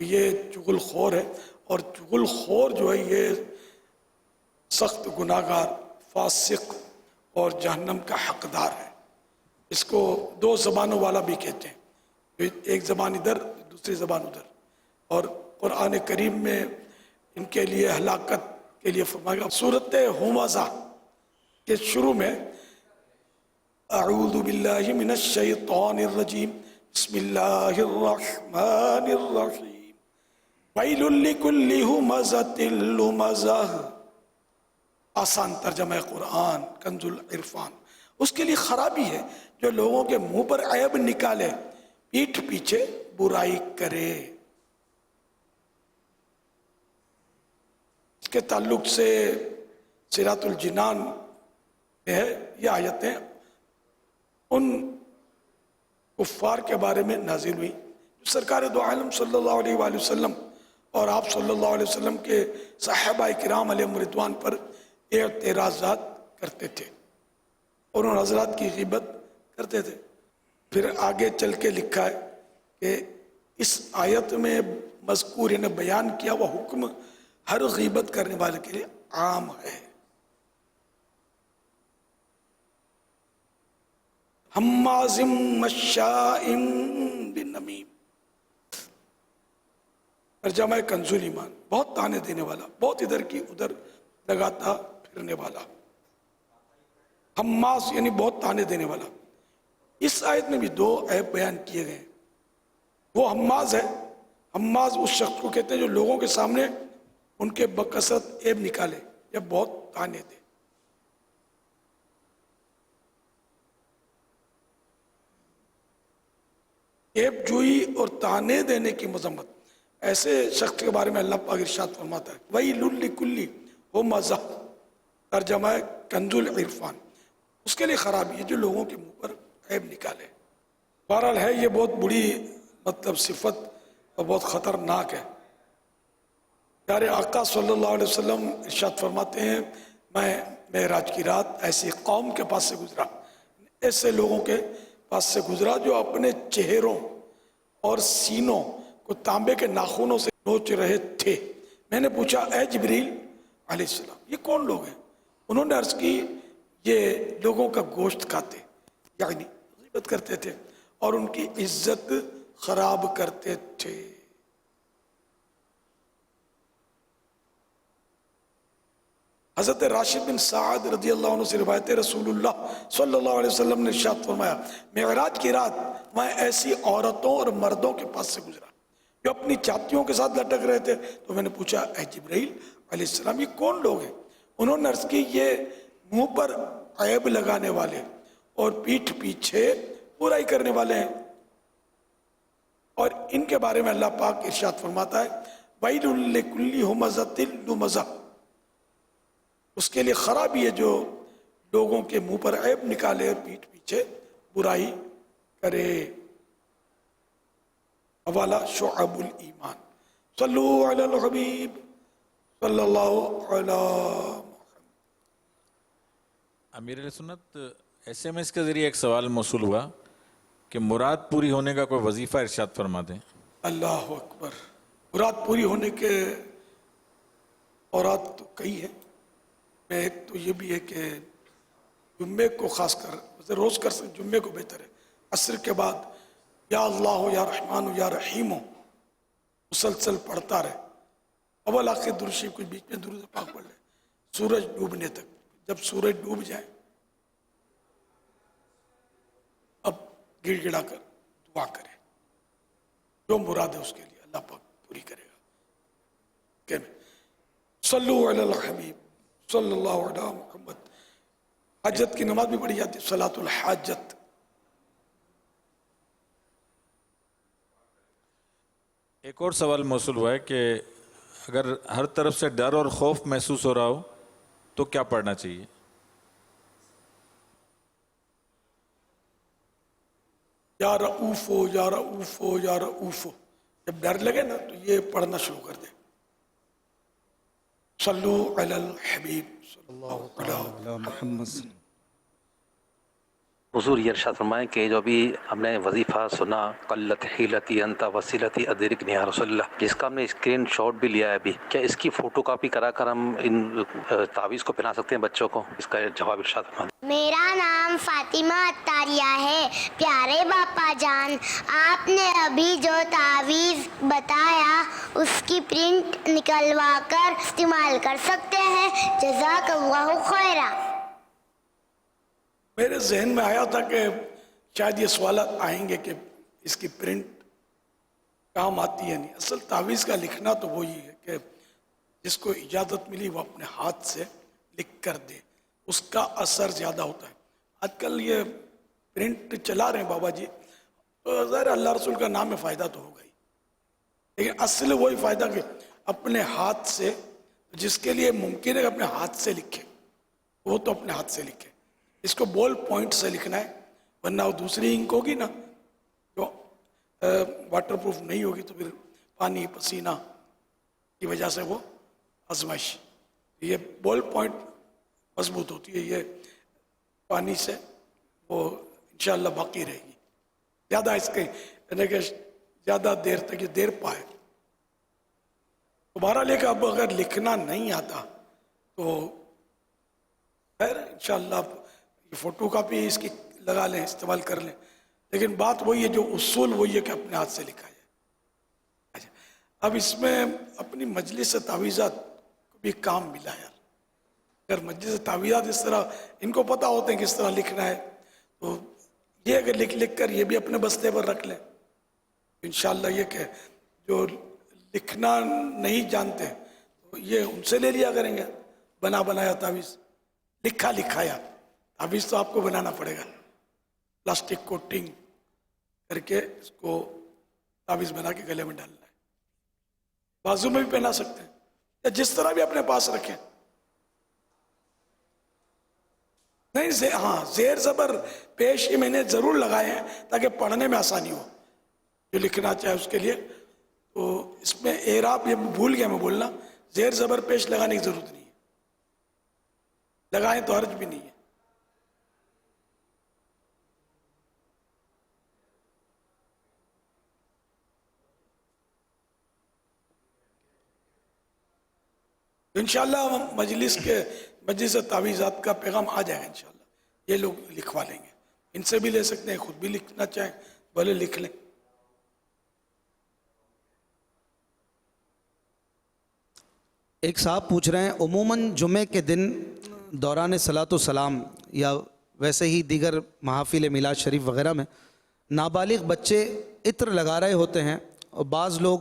یہ چغل خور ہے، اور چغل خور جو ہے یہ سخت گناہگار، فاسق اور جہنم کا حقدار ہے۔ اس کو دو زبانوں والا بھی کہتے ہیں، ایک زبان ادھر دوسری زبان ادھر، اور قرآن کریم میں ان کے لیے ہلاکت کے لیے فرمایا گیا۔ سورۃ ہمزہ کے شروع میں اعوذ باللہ من الشیطان الرجیم بسم اللہ الرحمن الرحیم ویل لکل ہمزۃ لمزہ، آسان ترجمہ قرآن کنز العرفان۔ اس کے لیے خرابی ہے جو لوگوں کے منہ پر عیب نکالے، پیٹھ پیچھے برائی کرے۔ اس کے تعلق سے صراط الجنان میں ہے یہ آیتیں ان کفار کے بارے میں نازل ہوئی جو سرکار دو عالم صلی اللہ علیہ وآلہ وسلم اور آپ صلی اللہ علیہ وسلم کے صحابہ کرام علیہم رضوان پر اعتراضات کرتے تھے اور ان حضرات کی غیبت کرتے تھے۔ پھر آگے چل کے لکھا ہے کہ اس آیت میں مذکور نے بیان کیا وہ حکم ہر غیبت کرنے والے کے لیے عام ہے۔ حماز مشاء بنمیم، ترجمہ کنز ایمان، بہت تانے دینے والا، بہت ادھر کی ادھر لگاتا پھرنے والا۔ حماز یعنی بہت تانے دینے والا۔ اس آیت میں بھی دو عیب بیان کیے گئے ہیں۔ وہ حماز ہے، حماز اس شخص کو کہتے ہیں جو لوگوں کے سامنے ان کے بکثرت عیب نکالے یا بہت تانے دے۔ عیب جوئی اور تانے دینے کی مذمت، ایسے شخص کے بارے میں اللہ پاک ارشاد فرماتا ہے وَيْلٌ لِكُلِّ ہُمَزَةٍ، ترجمہ کنز العرفان، اس کے لیے خرابی ہے جو لوگوں کے منہ پر عیب نکالے۔ بہرحال ہے یہ بہت بری مطلب صفت اور بہت خطرناک ہے۔ پیارے آقا صلی اللہ علیہ وسلم ارشاد فرماتے ہیں میں معراج کی رات ایسی قوم کے پاس سے گزرا، ایسے لوگوں کے پاس سے گزرا جو اپنے چہروں اور سینوں کو تانبے کے ناخنوں سے نوچ رہے تھے۔ میں نے پوچھا اے جبریل علیہ السلام یہ کون لوگ ہیں؟ انہوں نے عرض کی یہ لوگوں کا گوشت کھاتے، یعنی غیبت کرتے تھے اور ان کی عزت خراب کرتے تھے۔ حضرت راشد بن سعد رضی اللہ عنہ سے روایت ہے رسول اللہ صلی اللہ علیہ وسلم نے ارشاد فرمایا معراج کی رات میں ایسی عورتوں اور مردوں کے پاس سے گزرا جو اپنی چھاتیوں کے ساتھ لٹک رہے تھے، تو میں نے پوچھا اے جبرائیل علیہ السلام یہ کون لوگ ہیں؟ انہوں نے عرض کی یہ منہ پر عیب لگانے والے اور پیٹھ پیچھے برائی کرنے والے ہیں، اور ان کے بارے میں اللہ پاک ارشاد فرماتا ہے وَيْلٌ لِكُلِّ ہُمَزَةٍ لُمَزَةٍ، اس کے لیے خرابی ہے جو لوگوں کے منہ پر عیب نکالے اور پیٹھ پیچھے برائی کرے۔ حوالہ شعب الایمان۔ صلو علی الحبیب صلی اللہ علیہ امیر علیہ سنت ایس ایم ایس کے ذریعے ایک سوال موصول ہوا کہ مراد پوری ہونے کا کوئی وظیفہ ارشاد فرما دیں۔ اللہ اکبر۔ مراد پوری ہونے کے اوراد تو کئی ہیں، میں ایک تو یہ بھی ہے کہ جمعے کو خاص کر روز کر سکتے، جمعے کو بہتر ہے، عصر کے بعد یا اللہ یا رحمان یا رحیم مسلسل پڑھتا رہے، اول آخر درود شریف کچھ بیچ میں درود پاک پڑھ لے سورج ڈوبنے تک، جب سورج ڈوب جائے اب گڑ گڑا کر دعا کرے، جو مراد ہے اس کے لیے اللہ پاک پوری کرے گا۔ کہ صلو علی الحبیب صلی اللہ علیہ محمد۔ حاجت کی نماز بھی پڑھی جاتی ہے، صلاۃ الحاجت۔ ایک اور سوال موصول ہوا ہے کہ اگر ہر طرف سے ڈر اور خوف محسوس ہو رہا ہو تو کیا پڑھنا چاہیے؟ یا رؤوف ہو یا رؤوف ہو یا رؤوف ہو، جب ڈر لگے نا تو یہ پڑھنا شروع کر دے۔ صلو علی الحبیب صلی اللہ علیہ محمد۔ حضور یہ ارشاد فرمائیں کہ جو ابھی ہم نے وظیفہ سنا قلت حیلتی انت وسیلتی ادرکنی یا رسول اللہ، جس کا ہم نے اسکرین شاٹ بھی لیا ہے ابھی، کیا اس کی فوٹو کاپی کرا کر ہم ان تعویذ کو پہنا سکتے ہیں بچوں کو؟ اس کا جواب ارشاد فرمائیں۔ میرا نام فاطمہ عطاریہ ہے۔ پیارے باپا جان، آپ نے ابھی جو تعویذ بتایا اس کی پرنٹ نکلوا کر استعمال کر سکتے ہیں؟ جزاک اللہ خیرا۔ میرے ذہن میں آیا تھا کہ شاید یہ سوالات آئیں گے کہ اس کی پرنٹ کام آتی ہے نہیں۔ اصل تعویذ کا لکھنا تو وہی ہے کہ جس کو اجازت ملی وہ اپنے ہاتھ سے لکھ کر دے، اس کا اثر زیادہ ہوتا ہے۔ آج کل یہ پرنٹ چلا رہے ہیں بابا جی، تو ظاہر اللہ رسول کا نام میں فائدہ تو ہوگا ہی، لیکن اصل وہی فائدہ کہ اپنے ہاتھ سے، جس کے لیے ممکن ہے کہ اپنے ہاتھ سے لکھے، وہ تو اپنے ہاتھ سے لکھے۔ اس کو بال پوائنٹ سے لکھنا ہے، ورنہ وہ دوسری انک ہوگی نا جو واٹر پروف نہیں ہوگی تو پھر پانی پسینہ کی وجہ سے وہ آزمائش۔ یہ بال پوائنٹ مضبوط ہوتی ہے، یہ پانی سے وہ انشاءاللہ باقی رہے گی، زیادہ اس کے یعنی کہ زیادہ دیر تک یہ دیر پائے۔ دوبارہ لے کے اب اگر لکھنا نہیں آتا تو خیر انشاءاللہ یہ فوٹو کاپی اس کی لگا لیں، استعمال کر لیں، لیکن بات وہی ہے، جو اصول وہی ہے کہ اپنے ہاتھ سے لکھا جائے۔ اچھا، اب اس میں اپنی مجلس تعویذات کو بھی کام ملا ہے۔ اگر مجلس تعویذات اس طرح ان کو پتہ ہوتے ہیں کس طرح لکھنا ہے، تو یہ اگر لکھ کر یہ بھی اپنے بستے پر رکھ لیں، انشاءاللہ یہ کہ جو لکھنا نہیں جانتے تو یہ ان سے لے لیا کریں گے بنا بنایا تعویذ، لکھا لکھایا تعویذ تو آپ کو بنانا پڑے گا، پلاسٹک کوٹنگ کر کے اس کو تعویذ بنا کے گلے میں ڈالنا ہے، بازو میں بھی پہنا سکتے ہیں یا جس طرح بھی اپنے پاس رکھیں۔ نہیں ہاں، زیر زبر پیش ہی میں نے ضرور لگائے ہیں تاکہ پڑھنے میں آسانی ہو، جو لکھنا چاہے اس کے لیے۔ تو اس میں اعراب یہ بھول گیا میں بولنا، زیر زبر پیش لگانے کی ضرورت نہیں ہے، لگائیں تو حرج بھی نہیں ہے۔ انشاءاللہ مجلس تعویذات کا پیغام آ جائے گا انشاءاللہ، یہ لوگ لکھوا لیں گے، ان سے بھی لے سکتے ہیں، خود بھی لکھنا چاہیں بھلے لکھ لیں۔ ایک صاحب پوچھ رہے ہیں، عموماً جمعے کے دن دوران صلاۃ و سلام یا ویسے ہی دیگر محافل میلاد شریف وغیرہ میں نابالغ بچے عطر لگا رہے ہوتے ہیں اور بعض لوگ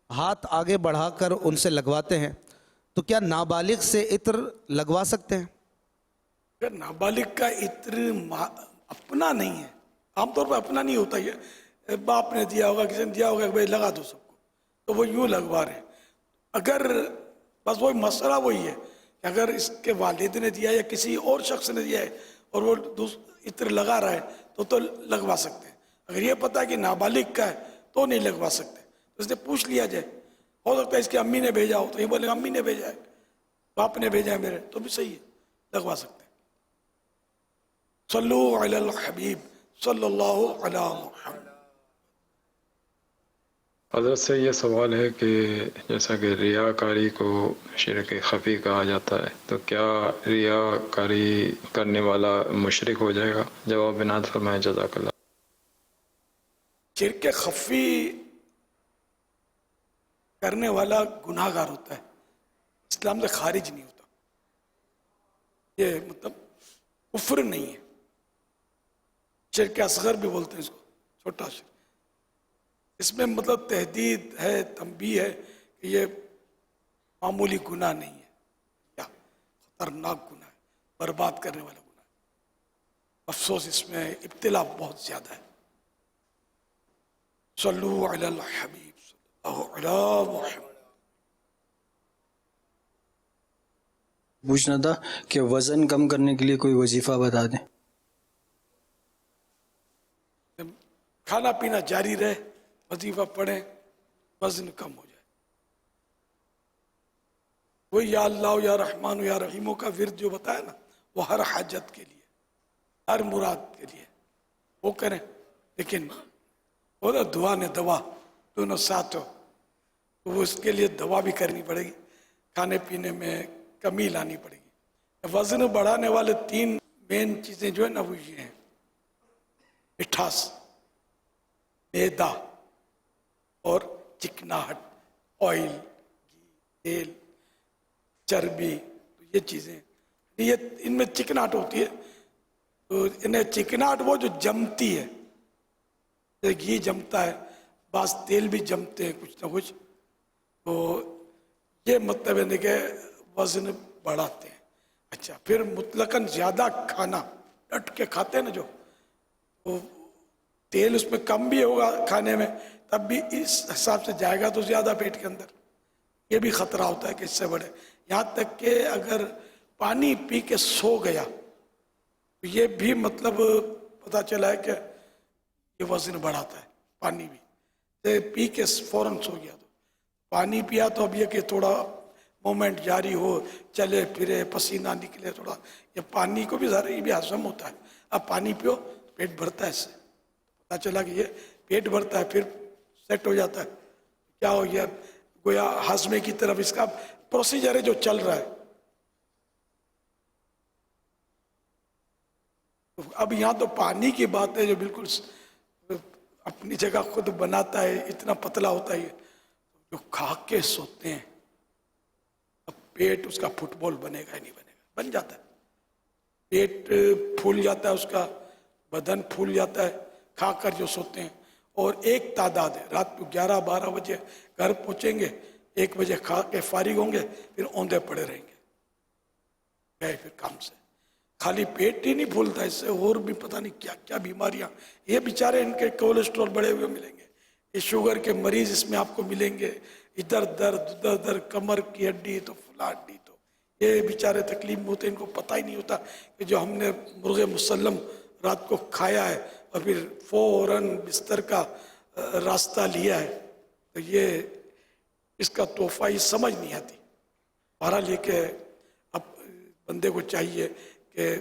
ہاتھ آگے بڑھا کر ان سے لگواتے ہیں، تو کیا نابالغ سے عطر لگوا سکتے ہیں؟ اگر نابالغ کا عطر اپنا نہیں ہے، عام طور پر اپنا نہیں ہوتا، یہ باپ نے دیا ہوگا، کسی نے دیا ہوگا کہ بھائی لگا دو سب کو، تو وہ یوں لگوا رہے ہیں۔ اگر بس وہی مسئلہ وہی ہے کہ اگر اس کے والد نے دیا یا کسی اور شخص نے دیا ہے اور وہ عطر لگا رہا ہے تو لگوا سکتے ہیں۔ اگر یہ پتہ ہے کہ نابالغ کا ہے تو نہیں لگوا سکتے، تو اس نے پوچھ لیا جائے، ہو سکتا ہے اس کی امی نے بھیجا ہو تو یہ بولے امی نے بھیجا ہے، باپ نے بھیجا ہے میرے، تو بھی صحیح ہے، لگوا سکتے ہیں۔ صلو علی الحبیب صلی اللہ علی محمد۔ حضرت سے یہ سوال ہے کہ جیسا کہ ریاکاری کو شرک خفی کہا جاتا ہے، تو کیا ریاکاری کرنے والا مشرک ہو جائے گا؟ جواب عنایت فرمائیں، جزاک اللہ۔ شرک خفی کرنے والا گناہ گار ہوتا ہے، اسلام سے خارج نہیں ہوتا، یہ مطلب کفر نہیں ہے۔ شرک اصغر بھی بولتے ہیں اس کو، چھوٹا شرک، اس میں مطلب تحدید ہے، تنبیہ ہے کہ یہ معمولی گناہ نہیں ہے، کیا خطرناک گناہ ہے، برباد کرنے والا گناہ ہے۔ افسوس اس میں ابتلا بہت زیادہ ہے۔ صلو علی الحبیب صلی اللہ علی محمد۔ پوچھنا تھا کہ وزن کم کرنے کے لیے کوئی وظیفہ بتا دیں۔ کھانا پینا جاری رہے، وظیفہ پڑھیں، وزن کم ہو جائے۔ وہ یا اللہ یا رحمان یا رحیموں کا ورد جو بتایا نا، وہ ہر حاجت کے لیے، ہر مراد کے لیے۔ وہ کریں, لیکن وہ نا دعا نے دوا دونوں ساتھ ہو تو وہ اس کے لیے دوا بھی کرنی پڑے گی, کھانے پینے میں کمی لانی پڑے گی. وزن بڑھانے والے 3 مین چیزیں جو ہے نا وہ یہ ہیں: مٹھاس, میدا اور چکناہٹ, آئل, تیل, چربی. یہ چیزیں یہ ان میں چکناہٹ ہوتی ہے, تو انہیں چکناہٹ وہ جو جمتی ہے, گھی جمتا ہے, بعض تیل بھی جمتے ہیں کچھ نہ کچھ, تو یہ مطلب ہے کہ وزن بڑھاتے ہیں. اچھا, پھر مطلقاً زیادہ کھانا, ڈٹ کے کھاتے ہیں نا جو, تو تیل اس میں کم بھی ہوگا کھانے میں, تب بھی اس حساب سے جائے گا تو زیادہ پیٹ کے اندر. یہ بھی خطرہ ہوتا ہے کہ اس سے بڑھے. یہاں تک کہ اگر پانی پی کے سو گیا تو یہ بھی مطلب پتہ چلا ہے کہ یہ وزن بڑھاتا ہے. پانی بھی پی کے فوراً سو گیا, تو پانی پیا تو اب یہ کہ تھوڑا مومنٹ جاری ہو, چلے پھرے, پسینہ نکلے تھوڑا, یہ پانی کو بھی ذرا یہ بھی ہضم ہوتا ہے. اب پانی پیو پیٹ بھرتا ہے, اس سے پتہ چلا کہ یہ پیٹ بھرتا ہے, پھر سیٹ ہو جاتا ہے. کیا ہو گیا, گویا ہاضمے کی طرف اس کا پروسیجر ہے جو چل رہا ہے. اب یہاں تو پانی کی بات ہے جو بالکل اپنی جگہ خود بناتا ہے, اتنا پتلا ہوتا ہے, جو کھا کے سوتے ہیں. اب پیٹ اس کا فٹ بال بنے گا نہیں بنے گا, بن جاتا ہے. پیٹ پھول جاتا ہے, اس کا بدن پھول جاتا ہے کھا کر جو سوتے ہیں. اور ایک تعداد ہے, رات کو 11-12 بجے گھر پہنچیں گے, 1 بجے کھا کے فارغ ہوں گے, پھر اوندے پڑے رہیں گے, گئے پھر کام سے. خالی پیٹ ہی نہیں پھولتا, اس سے اور بھی پتہ نہیں کیا کیا بیماریاں. یہ بیچارے ان کے کولیسٹرول بڑے ہوئے ملیں گے, یہ شوگر کے مریض اس میں آپ کو ملیں گے, ادھر درد کمر کی ہڈی تو فلاں ہڈی, تو یہ بیچارے تکلیف میں ہوتے ہیں. ان کو پتہ ہی نہیں ہوتا کہ جو ہم نے مرغ مسلم رات کو کھایا ہے اور پھر فوراً بستر کا راستہ لیا ہے, تو یہ اس کا تحفہ ہی سمجھ نہیں آتی. بہرحال یہ کہ اب بندے کو چاہیے کہ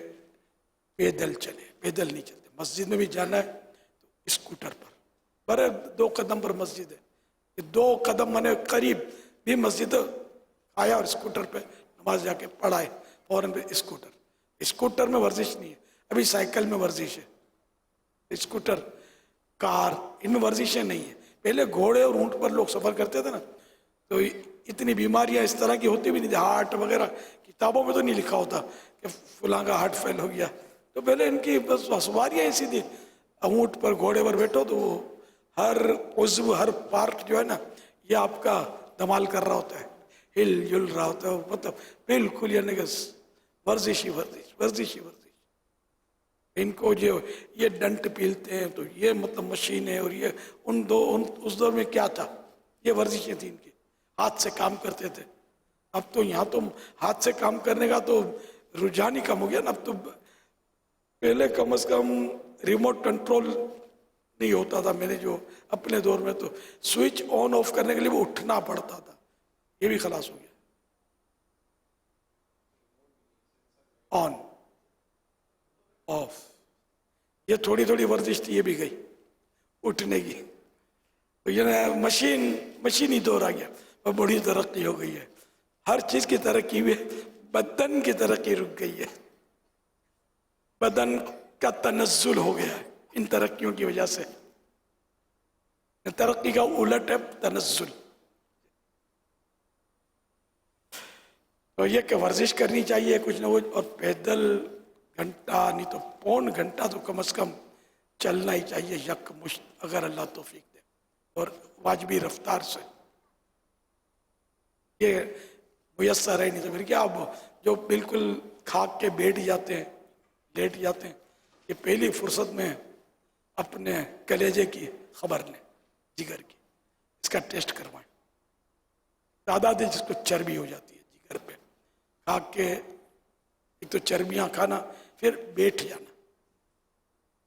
پیدل چلے, پیدل نہیں چلتے. مسجد میں بھی جانا ہے تو اسکوٹر پر, بڑے 2 قدم پر مسجد ہے, 2 قدم مانے قریب بھی مسجد آیا اور اسکوٹر پہ نماز جا کے پڑھائے فوراً پہ اسکوٹر. اسکوٹر میں ورزش نہیں ہے, ابھی سائیکل میں ورزش ہے, اسکوٹر کار ان میں ورزشیں نہیں ہیں. پہلے گھوڑے اور اونٹ پر لوگ سفر کرتے تھے نا, تو اتنی بیماریاں اس طرح کی ہوتی بھی نہیں تھی. ہارٹ وغیرہ کتابوں میں تو نہیں لکھا ہوتا کہ فلاں کا ہارٹ فیل ہو گیا, تو پہلے ان کی بس سواریاں ایسی تھی. اونٹ پر گھوڑے پر بیٹھو تو وہ ہر عضو ہر پارٹ جو ہے نا یہ آپ کا دمال کر رہا ہوتا ہے, ہل جل رہا ہوتا ہے, مطلب بالکل یعنی کہ ورزش ہی ورزش, ورزش ہی ورزش. ان کو جو یہ ڈنٹ پیلتے ہیں تو یہ مطلب مشینیں, اور یہ اس دور میں کیا تھا, یہ ورزشیں تھیں ان کی, ہاتھ سے کام کرتے تھے. اب تو یہاں تو ہاتھ سے کام کرنے کا تو رجحان ہی کم ہو گیا نا. اب تو پہلے کم از کم ریموٹ کنٹرول نہیں ہوتا تھا. میں نے جو اپنے دور میں تو سوئچ آن آف کرنے کے لیے وہ اٹھنا پڑتا تھا, یہ بھی خلاص ہو گیا. آن آف, یہ تھوڑی تھوڑی ورزش تھی, یہ بھی گئی اٹھنے کی. تو یہ مشینی دور آ گیا, اور بڑی ترقی ہو گئی ہے. ہر چیز کی ترقی ہوئی ہے, بدن کی ترقی رک گئی ہے. بدن کا تنزل ہو گیا ہے ان ترقیوں کی وجہ سے. ترقی کا الٹ ہے تنزل. تو یہ کہ ورزش کرنی چاہیے کچھ نہ کچھ, اور پیدل گھنٹہ نہیں تو 1.25 گھنٹہ تو کم از کم چلنا ہی چاہیے یک مشت, اگر اللہ توفیق دے, اور واجبی رفتار سے. یہ میسر ہے نہیں تو پھر کیا, اب جو بالکل کھاک کے بیٹھ جاتے ہیں, لیٹ جاتے ہیں, یہ پہلی فرصت میں اپنے کلیجے کی خبر لیں, جگر کی, اس کا ٹیسٹ کروائیں. تعداد جس کو چربی ہو جاتی ہے جگر پہ, کھاک کے ایک تو چربیاں کھانا, پھر بیٹھ جانا,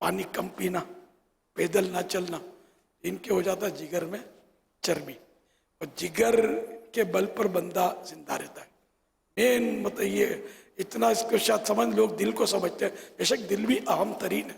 پانی کم پینا, پیدل نہ چلنا, ان کے ہو جاتا ہے جگر میں چربی. اور جگر کے بل پر بندہ زندہ رہتا ہے. مین مطلب یہ اتنا, اس کو شاید سمجھ لوگ دل کو سمجھتے ہیں, بے شک دل بھی اہم ترین ہے,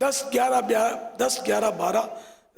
10 11 12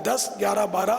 10 11 12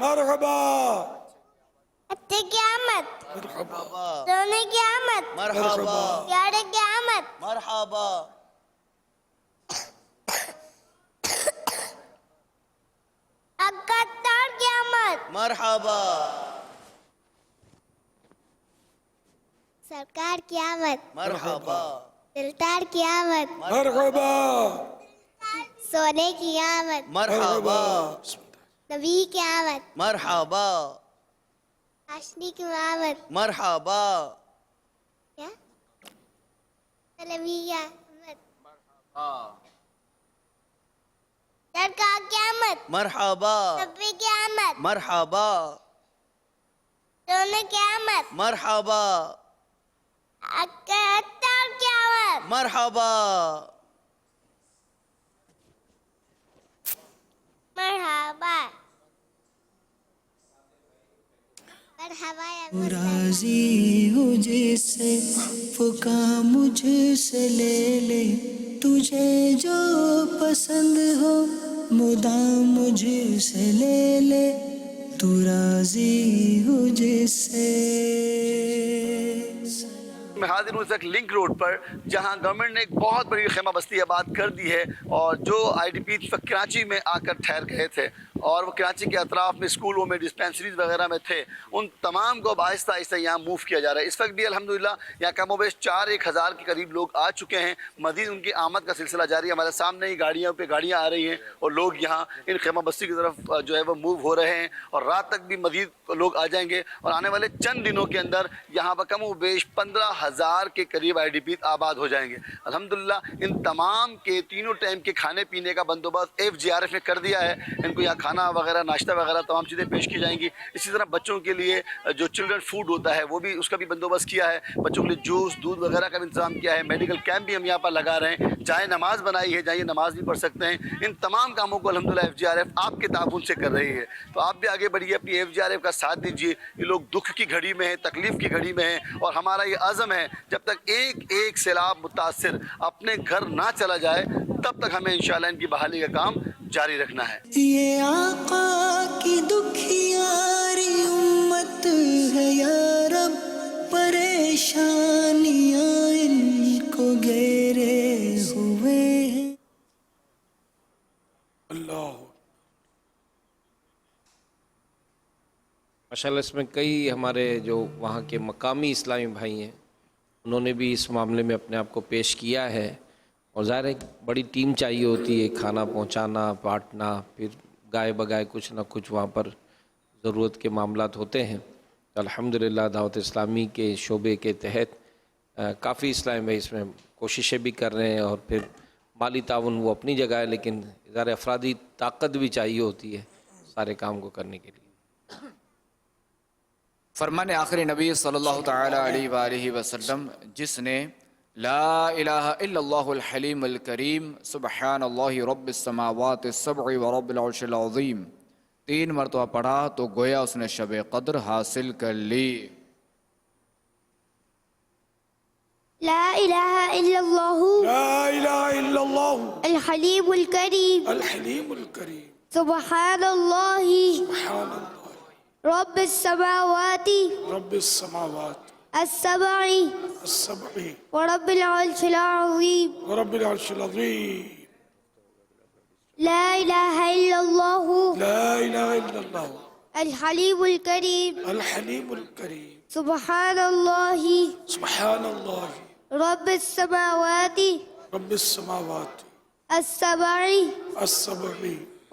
مرحبا اچھے قیامت سونے قیامت مرحبا پیارے قیامت مرحبا اکتار قیامت مرحبا سرکار قیامت مرحبا دلدار قیامت مرحبا سونے قیامت مرحبا نبی قیامت مرحبا آشنی قیامت مرحبا کیا نبی قیامت سرکار قیامت مرحبا نبی قیامت مرحبا سونے قیامت مرحبا اکتار قیامت مرحبا مرحبا مرحبا راضی ہوں جس سے وہ کام مجھ سے لے لے تجھے جو پسند ہو مدام مجھ سے لے لے تو راضی ہو جس سے میں حاضر ہوں اس وقت لنک روڈ پر جہاں گورنمنٹ نے ایک بہت بڑی خیمہ بستی آباد کر دی ہے اور جو آئی ڈی پی اس وقت کراچی میں آ کر ٹھہر گئے تھے اور وہ کراچی کے اطراف میں اسکولوں میں ڈسپینسریز وغیرہ میں تھے ان تمام کو اب آہستہ آہستہ یہاں موو کیا جا رہا ہے. اس وقت بھی الحمدللہ یہاں کم و بیش 4,000 کے قریب لوگ آ چکے ہیں. مزید ان کی آمد کا سلسلہ جاری ہے. ہمارے سامنے ہی گاڑیوں پہ گاڑیاں آ رہی ہیں اور لوگ یہاں ان خیمہ بستی کی طرف جو ہے وہ موو ہو رہے ہیں اور رات تک بھی مزید لوگ آ جائیں گے اور آنے والے چند دنوں کے اندر یہاں پر کم و بیش 15,000 کے قریب آئی ڈی پی آباد ہو جائیں گے. الحمدللہ ان تمام کے تینوں ٹائم کے کھانے پینے کا بندوبست FGRF نے کر دیا ہے. ان کو یہاں کھانا وغیرہ ناشتہ وغیرہ تمام چیزیں پیش کی جائیں گی. اسی طرح بچوں کے لیے جو چلڈرن فوڈ ہوتا ہے وہ بھی اس کا بھی بندوبست کیا ہے. بچوں کے لیے جوس دودھ وغیرہ کا بھی انتظام کیا ہے. میڈیکل کیمپ بھی ہم یہاں پر لگا رہے ہیں. جائے نماز بنائی ہے, جائیں نماز بھی پڑھ سکتے ہیں. ان تمام کاموں کو الحمدللہ FGRF آپ کے تعاون سے کر رہی ہے. تو آپ بھی آگے بڑھیے, اپنی FGRF کا ساتھ دیجیے. یہ لوگ دکھ کی گھڑی میں ہیں, تکلیف کی گھڑی میں ہیں اور ہمارا یہ عزم ہے جب تک ایک ایک سیلاب متاثر اپنے گھر نہ چلا جائے تب تک ہمیں انشاءاللہ ان کی بحالی کا کام جاری رکھنا ہے. یہ آقا کی دکھیاری امت ہے یا رب, پریشانیاں ان کو گھیرے ہوئے ہیں. اللہ ماشاءاللہ اس میں کئی ہمارے جو وہاں کے مقامی اسلامی بھائی ہیں انہوں نے بھی اس معاملے میں اپنے آپ کو پیش کیا ہے اور ظاہر ہے بڑی ٹیم چاہیے ہوتی ہے, کھانا پہنچانا, بانٹنا, پھر گائے بگائے کچھ نہ کچھ وہاں پر ضرورت کے معاملات ہوتے ہیں. تو الحمدللہ دعوت اسلامی کے شعبے کے تحت کافی اسلامی بھائی اس میں کوششیں بھی کر رہے ہیں اور پھر مالی تعاون وہ اپنی جگہ ہے لیکن ظاہر افرادی طاقت بھی چاہیے ہوتی ہے سارے کام کو کرنے کے لیے. فرمان آخری نبی صلی اللہ تعالی علیہ وآلہ وسلم جس نے لا الہ الا اللہ الحلیم الکریم سبحان اللہ رب السماوات السبع ورب العرش العظیم 3 مرتبہ پڑھا تو گویا اس نے شب قدر حاصل کر لی. لا الہ الا اللہ لا الہ الا اللہ الحلیم الکریم الحلیم الکریم سبحان اللہ سبحان اللہ رب السماوات رب السماوات السبع السبع ورب العرش العظیم ورب العرش العظیم لا الہ الا اللہ لا الہ الا اللہ الحلیم الکریم الحلیم الکریم سبحان اللہ سبحان اللہ رب السماوات رب السماوات السبع السبع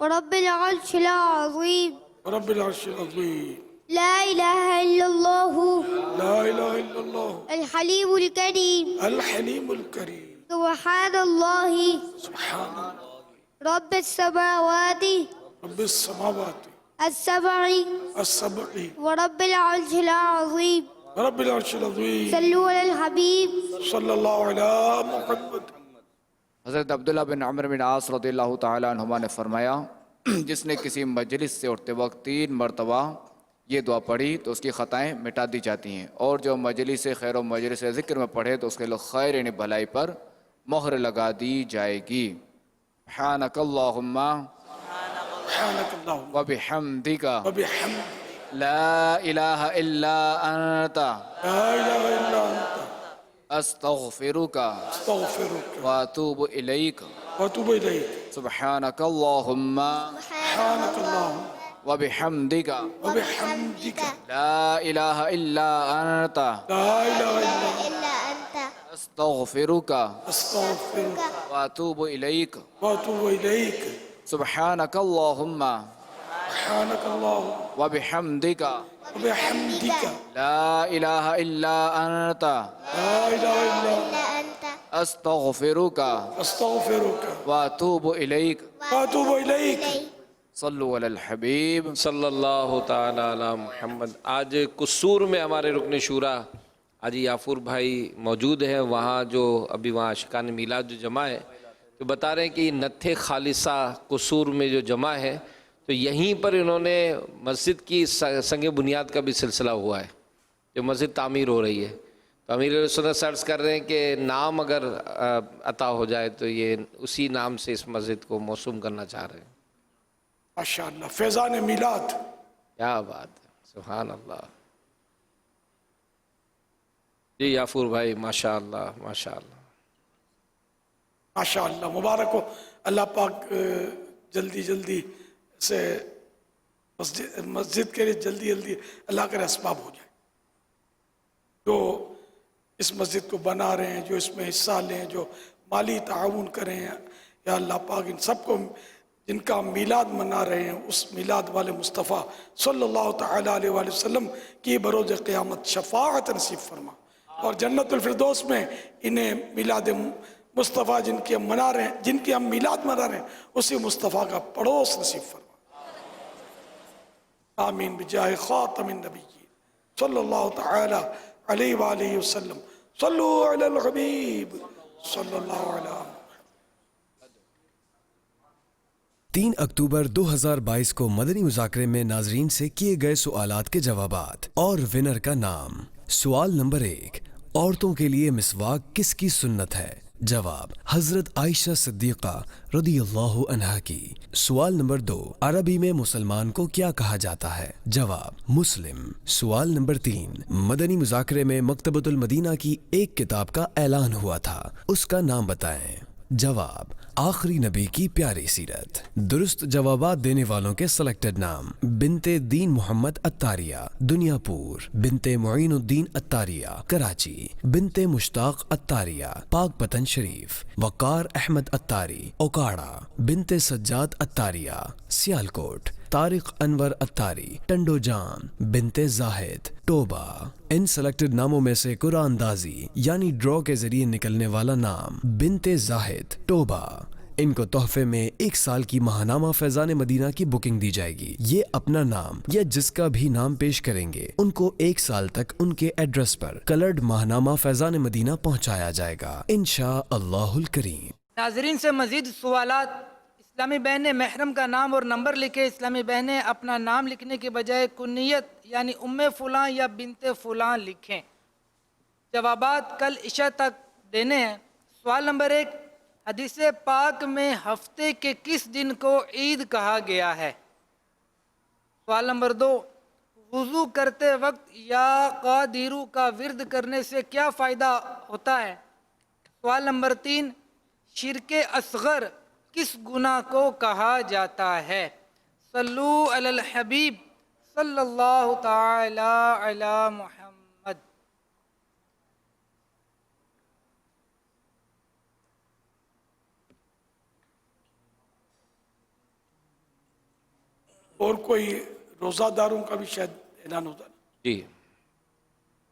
ورب العرش العظیم رب العرش العظیم لا الہ الا اللہ لا الہ الا اللہ الحلیم الکریم الحلیم الکریم سبحان اللہ سبحان اللہ رب السماوات رب السماوات السبع السبع ورب العرش العظیم رب العرش العظیم صلوا علی الحبیب صلی اللہ علی محمد. حضرت عبداللہ بن عمر بن عاص رضی اللہ تعالیٰ عنہما نے فرمایا جس نے کسی مجلس سے اٹھتے وقت 3 مرتبہ یہ دعا پڑھی تو اس کی خطائیں مٹا دی جاتی ہیں اور جو مجلس خیر و مجلس ذکر میں پڑھے تو اس کے لوگ خیر یعنی بھلائی پر مہر لگا دی جائے گی. سبحانک اللہم سبحانك اللهم وبحمدك وبحمدك لا إله إلا أنت لا إله إلا أنت أستغفرك أستغفرك وأتوب إليك وأتوب إليك سبحانك اللهم سبحانك اللهم وبحمدك وبحمدك لا إله إلا أنت لا إله إلا أنت أستغفرك أستغفرك وأتوب إليك وأتوب إليك سبحانك اللهم سبحانك اللهم وبحمدك وبحمدك لا إله إلا أنت لا إله إلا أنت أستغفرك أستغفرك وأتوب إليك وأتوب إليك صلو علی الحبیب صلی اللہ تعالی علی محمد. آج قصور میں ہمارے رکن شورا حاجی یافور بھائی موجود ہیں. وہاں جو ابھی وہاں عاشقان میلاد جو جمع ہے تو بتا رہے ہیں کہ نتھے خالصہ قصور میں جو جمع ہے تو یہیں پر انہوں نے مسجد کی سنگ بنیاد کا بھی سلسلہ ہوا ہے جو مسجد تعمیر ہو رہی ہے. تو امیر سنت سرچ کر رہے ہیں کہ نام اگر عطا ہو جائے تو یہ اسی نام سے اس مسجد کو موسوم کرنا چاہ رہے ہیں. ماشاءاللہ فیضان میلاد. کیا بات ہے, سبحان اللہ. جی یافور بھائی ماشاءاللہ ماشاءاللہ ماشاءاللہ مبارک ہو. اللہ پاک جلدی جلدی سے مسجد کے لیے جلدی جلدی اللہ کے اسباب ہو جائے. جو اس مسجد کو بنا رہے ہیں, جو اس میں حصہ لیں, جو مالی تعاون کریں, یا اللہ پاک ان سب کو جن کا میلاد منا رہے ہیں اس میلاد والے مصطفیٰ صلی اللہ تعالی علیہ وآلہ وسلم کی بروز قیامت شفاعت نصیب فرما, اور جنت الفردوس میں انہیں میلاد مصطفیٰ جن کی ہم میلاد منا رہے ہیں اسی مصطفیٰ کا پڑوس نصیب فرما. آمین بجاہ خاتم النبیین صلی اللہ تعالی علیہ وآلہ وسلم. صلو علی الحبیب صلی اللہ علیہ وسلم. 3 اکتوبر 2022 کو مدنی مذاکرے میں ناظرین سے کیے گئے سوالات کے جوابات اور ونر کا نام. سوال نمبر 1, عورتوں کے لیے مسواک کس کی سنت ہے؟ جواب, حضرت عائشہ صدیقہ رضی اللہ عنہا کی. سوال نمبر 2, عربی میں مسلمان کو کیا کہا جاتا ہے؟ جواب, مسلم. سوال نمبر 3, مدنی مذاکرے میں مکتبۃ المدینہ کی ایک کتاب کا اعلان ہوا تھا, اس کا نام بتائیں. جواب, آخری نبی کی پیاری سیرت. درست جوابات دینے والوں کے سلیکٹڈ نام: بنت دین محمد اتاریہ دنیا پور، بنت معین الدین اتاریہ کراچی، بنت مشتاق اتاریہ پاک پتن شریف، وقار احمد اتاری اوکاڑا، بنت سجاد اتاریہ سیالکوٹ، طارق انور اتاری ٹنڈو جان، بنت زاہد ٹوبہ. ان سلیکٹڈ ناموں میں سے قرآن اندازی یعنی ڈرا کے ذریعے نکلنے والا نام بنت زاہد ٹوبہ، ان کو تحفے میں 1 سال کی ماہنامہ فیضان مدینہ کی بکنگ دی جائے گی. یہ اپنا نام یا جس کا بھی نام پیش کریں گے ان کو 1 سال تک ان کے ایڈریس پر کلرڈ ماہنامہ فیضان مدینہ پہنچایا جائے گا انشاء اللہ الکریم. ناظرین سے مزید سوالات. اسلامی بہن نے محرم کا نام اور نمبر لکھے. اسلامی بہنیں اپنا نام لکھنے کے بجائے کنیت یعنی ام فلاں یا بنت فلاں لکھیں. جوابات کل عشاء تک دینے ہیں. سوال نمبر 1، حدیث پاک میں ہفتے کے کس دن کو عید کہا گیا ہے؟ سوال نمبر 2، وضو کرتے وقت یا قادیرو کا ورد کرنے سے کیا فائدہ ہوتا ہے؟ سوال نمبر 3، شرک اصغر کس گناہ کو کہا جاتا ہے؟ صلو علی الحبیب صلی اللہ تعالی علی محمد. اور کوئی روزہ داروں کا بھی شاید اعلان ہوتا ہے. جی،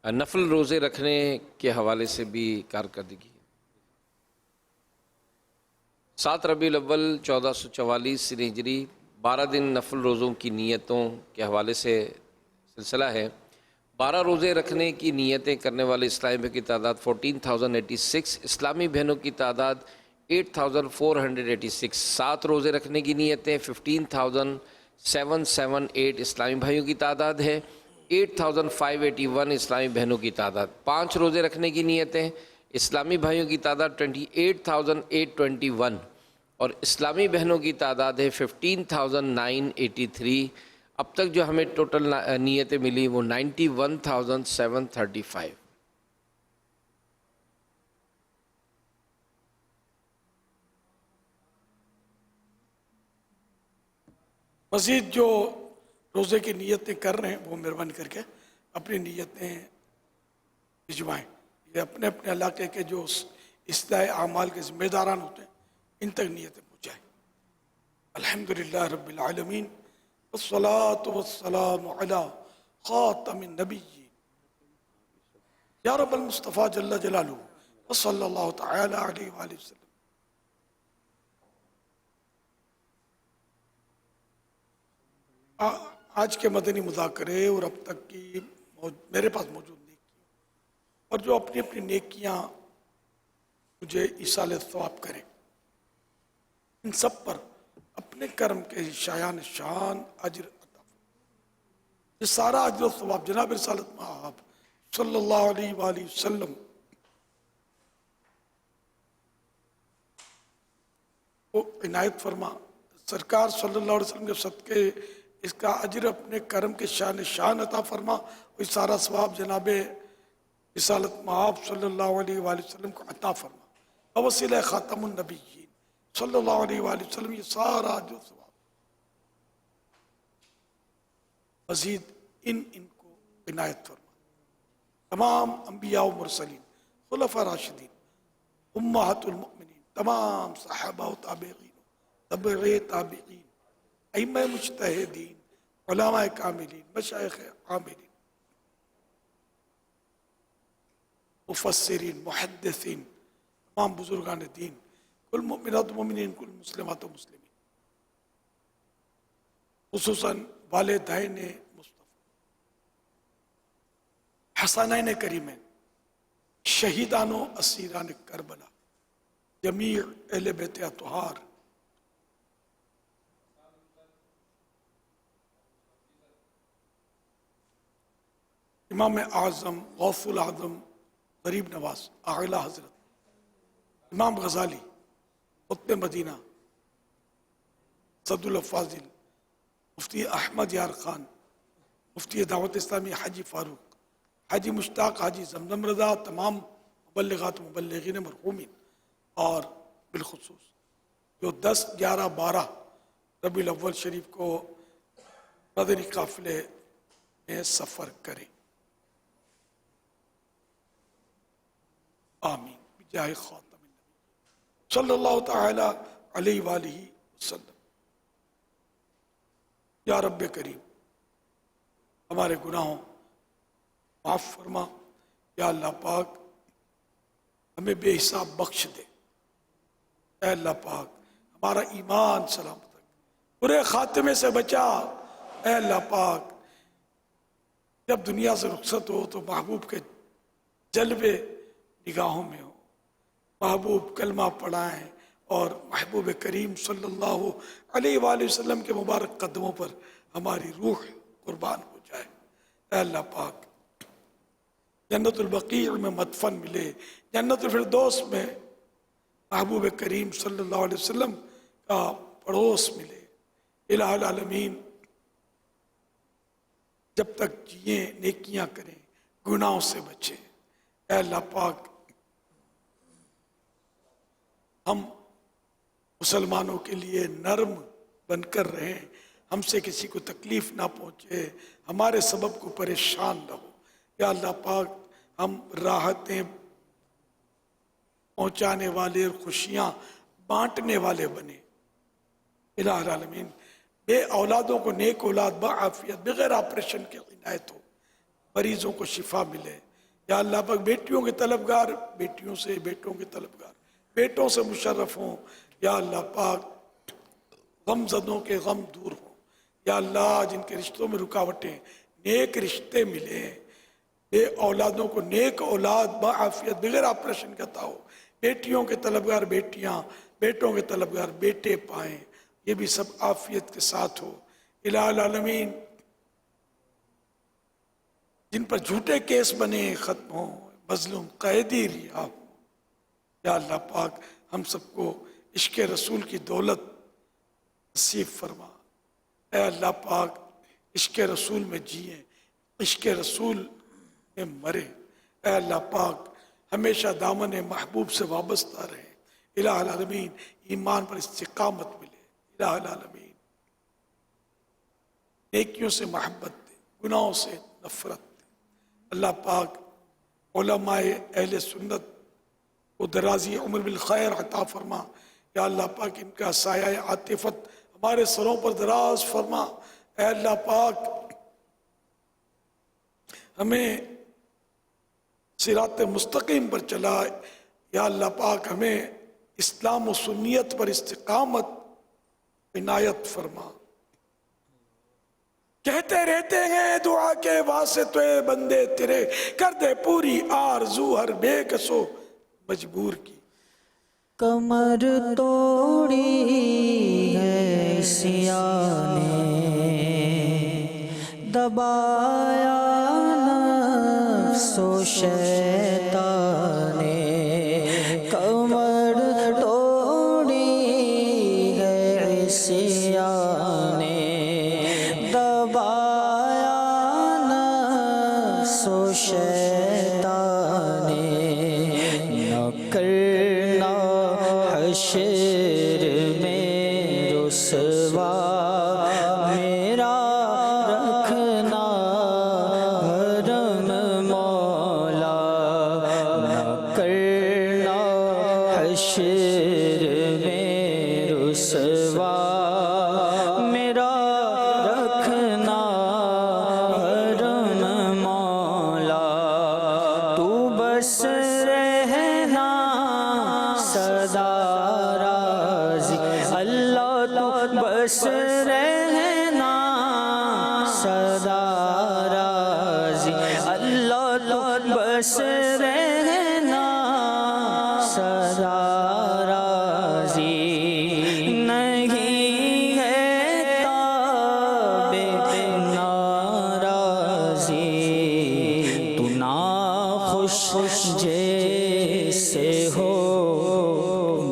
نفل روزے رکھنے کے حوالے سے بھی کارکردگی. 7 ربیع الاول 1444 ہجری 12 دن نفل روزوں کی نیتوں کے حوالے سے سلسلہ ہے. 12 روزے رکھنے کی نیتیں کرنے والے اسلامی بھائی کی تعداد 14,086، اسلامی بہنوں کی تعداد 8,486. 7 روزے رکھنے کی نیتیں 15,778 اسلامی بھائیوں کی تعداد ہے. 8,581 اسلامی بہنوں کی تعداد. 5 روزے رکھنے کی نیتیں اسلامی بھائیوں کی تعداد 28,821 اور اسلامی بہنوں کی تعداد ہے 15,983. اب تک جو ہمیں ٹوٹل نیتیں ملی وہ 91,735. مزید جو روزے کی نیتیں کر رہے ہیں وہ مہربانی کر کے اپنی نیتیں بھجوائیں. یہ اپنے اپنے علاقے کے جو اصلاح اعمال کے ذمہ داران ہوتے ہیں ان تک نیتیں پہنچائیں. الحمدللہ رب العالمین والصلاة والسلام علی خاتم النبیین یا رب المصطفیٰ جل جلالہ وصلی اللہ تعالی علیہ وآلہ وسلم. آج کے مدنی مذاکرے اور اب تک کی میرے پاس موجود نیکیاں اور جو اپنی اپنی نیکیاں مجھے ایصال ثواب کریں، ان سب پر اپنے کرم کے شایان شان اجر عطا فرمائے. یہ سارا اجر و ثواب جناب رسالت مآب صلی اللہ علیہ وآلہ وسلم کو عنایت فرما. سرکار صلی اللہ علیہ وسلم کے صدقے اس کا اجر اپنے کرم کے شان عطا فرما. اور سارا ثواب جناب رسالت مآب صلی اللہ علیہ وآلہ وسلم کو عطا فرما. وسیلہ خاتم النبیین صلی اللہ علیہ وآلہ وسلم یہ سارا اجر و ثواب مزید ان کو عنایت فرما. تمام انبیاء و مرسلین، خلفاء راشدین، امہات المؤمنین، تمام صحابہ و تابعین، تبع تابعین، ائمہ مجتہدین، علماء کاملین، مشائخ عاملین، مفسرین، محدثین، تمام بزرگان دین، کل مؤمنات و مومنین، کل مسلمات و مسلمین، خصوصاً والدین مصطفیٰ، حسنین کریمین، شہیدان و اسیران کربلا، جمیع اہل بیت اطہار، امام اعظم غوث العظم غریب نواز اعلیٰ حضرت امام غزالی قطب مدینہ صد الفاضل مفتی احمد یار خان مفتی دعوت اسلامی حاجی فاروق حاجی مشتاق حاجی زمزم رضا تمام مبلغات و مبلغین مرحومین اور بالخصوص جو 10 11 12 ربیع الاول شریف کو مدنی قافلے میں سفر کریں. آمین بجاہ خاتم النبی صلی اللہ تعالی علیہ وآلہ وسلم. یا رب کریم ہمارے گناہوں معاف فرما. یا اللہ پاک ہمیں بے حساب بخش دے. اے اللہ پاک ہمارا ایمان سلامت رکھ، برے خاتمے سے بچا. اے اللہ پاک جب دنیا سے رخصت ہو تو محبوب کے جلوے نگاہوں میں ہو، محبوب کلمہ پڑھائیں اور محبوب کریم صلی اللہ علیہ وآلہ وسلم کے مبارک قدموں پر ہماری روح قربان ہو جائے. اے اللہ پاک جنت البقیع میں مدفن ملے، جنت الفردوس میں محبوب کریم صلی اللہ علیہ وسلم کا پڑوس ملے. الہ العالمین جب تک جئیں نیکیاں کریں، گناہوں سے بچیں. اے اللہ پاک ہم مسلمانوں کے لیے نرم بن کر رہیں، ہم سے کسی کو تکلیف نہ پہنچے، ہمارے سبب کو پریشان نہ ہو. یا اللہ پاک ہم راحتیں پہنچانے والے اور خوشیاں بانٹنے والے بنے. الہ العالمین بے اولادوں کو نیک اولاد بعافیت بغیر آپریشن کے عنایت ہو، مریضوں کو شفا ملے. یا اللہ پاک بیٹیوں کے طلبگار بیٹیوں سے، بیٹوں کے طلبگار بیٹوں سے مشرف ہوں. یا اللہ پاک غم زدوں کے غم دور ہوں. یا اللہ جن کے رشتوں میں رکاوٹیں نیک رشتے ملیں، بے اولادوں کو نیک اولاد بعافیت بغیر آپریشن کا عطا ہو. بیٹیوں کے طلبگار بیٹیاں، بیٹوں کے طلبگار بیٹے پائیں، یہ بھی سب عافیت کے ساتھ ہو. الہ العالمین جن پر جھوٹے کیس بنے ختم ہوں، مظلوم قیدی رہا ہو. یا اللہ پاک ہم سب کو عشق رسول کی دولت نصیب فرما۔ اے اللہ پاک عشق رسول میں جئیں، عشق رسول میں مرے۔ اے اللہ پاک ہمیشہ دامن محبوب سے وابستہ رہے۔ الہ العالمین ایمان پر استقامت ملے۔ الہ العالمین نیکیوں سے محبت دے، گناہوں سے نفرت دے۔ اللہ پاک علماء اہل سنت کو درازی عمر بالخیر عطا فرما۔ یا اللہ پاک ان کا سایہ عاطفت ہمارے سروں پر دراز فرما۔ اے اللہ پاک ہمیں صراط مستقیم پر چلا۔ یا اللہ پاک ہمیں اسلام و سنیت پر استقامت عنایت فرما۔ کہتے رہتے ہیں دعا کے واسطے بندے تیرے، کر دے پوری آرزو ہر بے کسو مجبور کی۔ کمر توڑی ہے سیاہ نے، دبایا نفس و شیطان نے، کمر توڑی ہے سیاہ نے، دبایا نفس و شیطان نے، نہ کرنا حشر میں رسوا میرا، رکھنا حرم مولا، نہ کرنا حشر میں رسوا میرا، رکھنا حرم مولا، تو بس رہنا سدا راضی، اللہ تو بس رہنا سدا راضی، اللہ تو بس رہنا سدا راضی، نہیں ہے تابع ناراضی، تو ناخوش جیسے ہو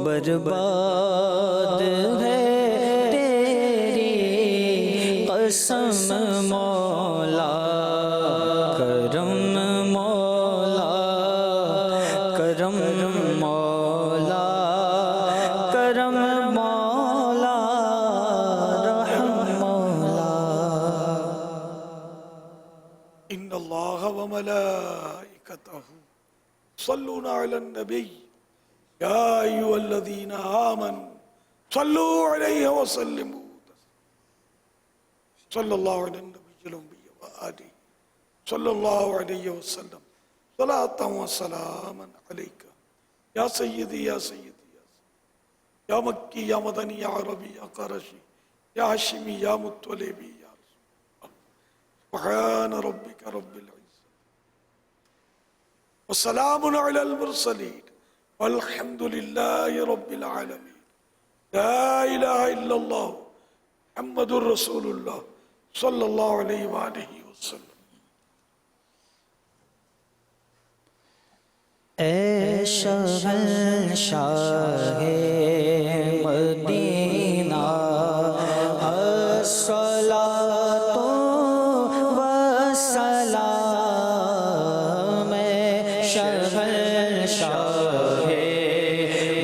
برباد ہے تیری قسم مولا، کرم مولا، کرم مولا، کرم مولا، رحم مولا۔ ان اللہ وملائکتہ صلون علی النبی یا ایھا الذین آمنوا صلوا علیہ وسلموا صلی اللہ علی النبی الأمی وآلہ صلی اللہ علیہ وسلم صلاۃ و سلاما علیکہ یا سیدی یا سیدی یا مکی یا مدنی یا عربی یا قرشی یا ہاشمی یا مطلبی یا رسول اللہ۔ سبحان ربک رب العزة وسلام علی المرسلین والحمد للہ رب العالمین۔ لا الہ الا اللہ محمد الرسول اللہ صلی اللہ علیہ وآلہ وسلم۔ اے شہنشاہ مدینہ الصلاۃ والسلام، اے شہنشاہ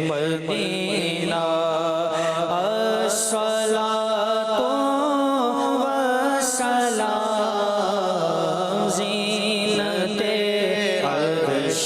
مدینہ الصلاۃ والسلام، زینت عرش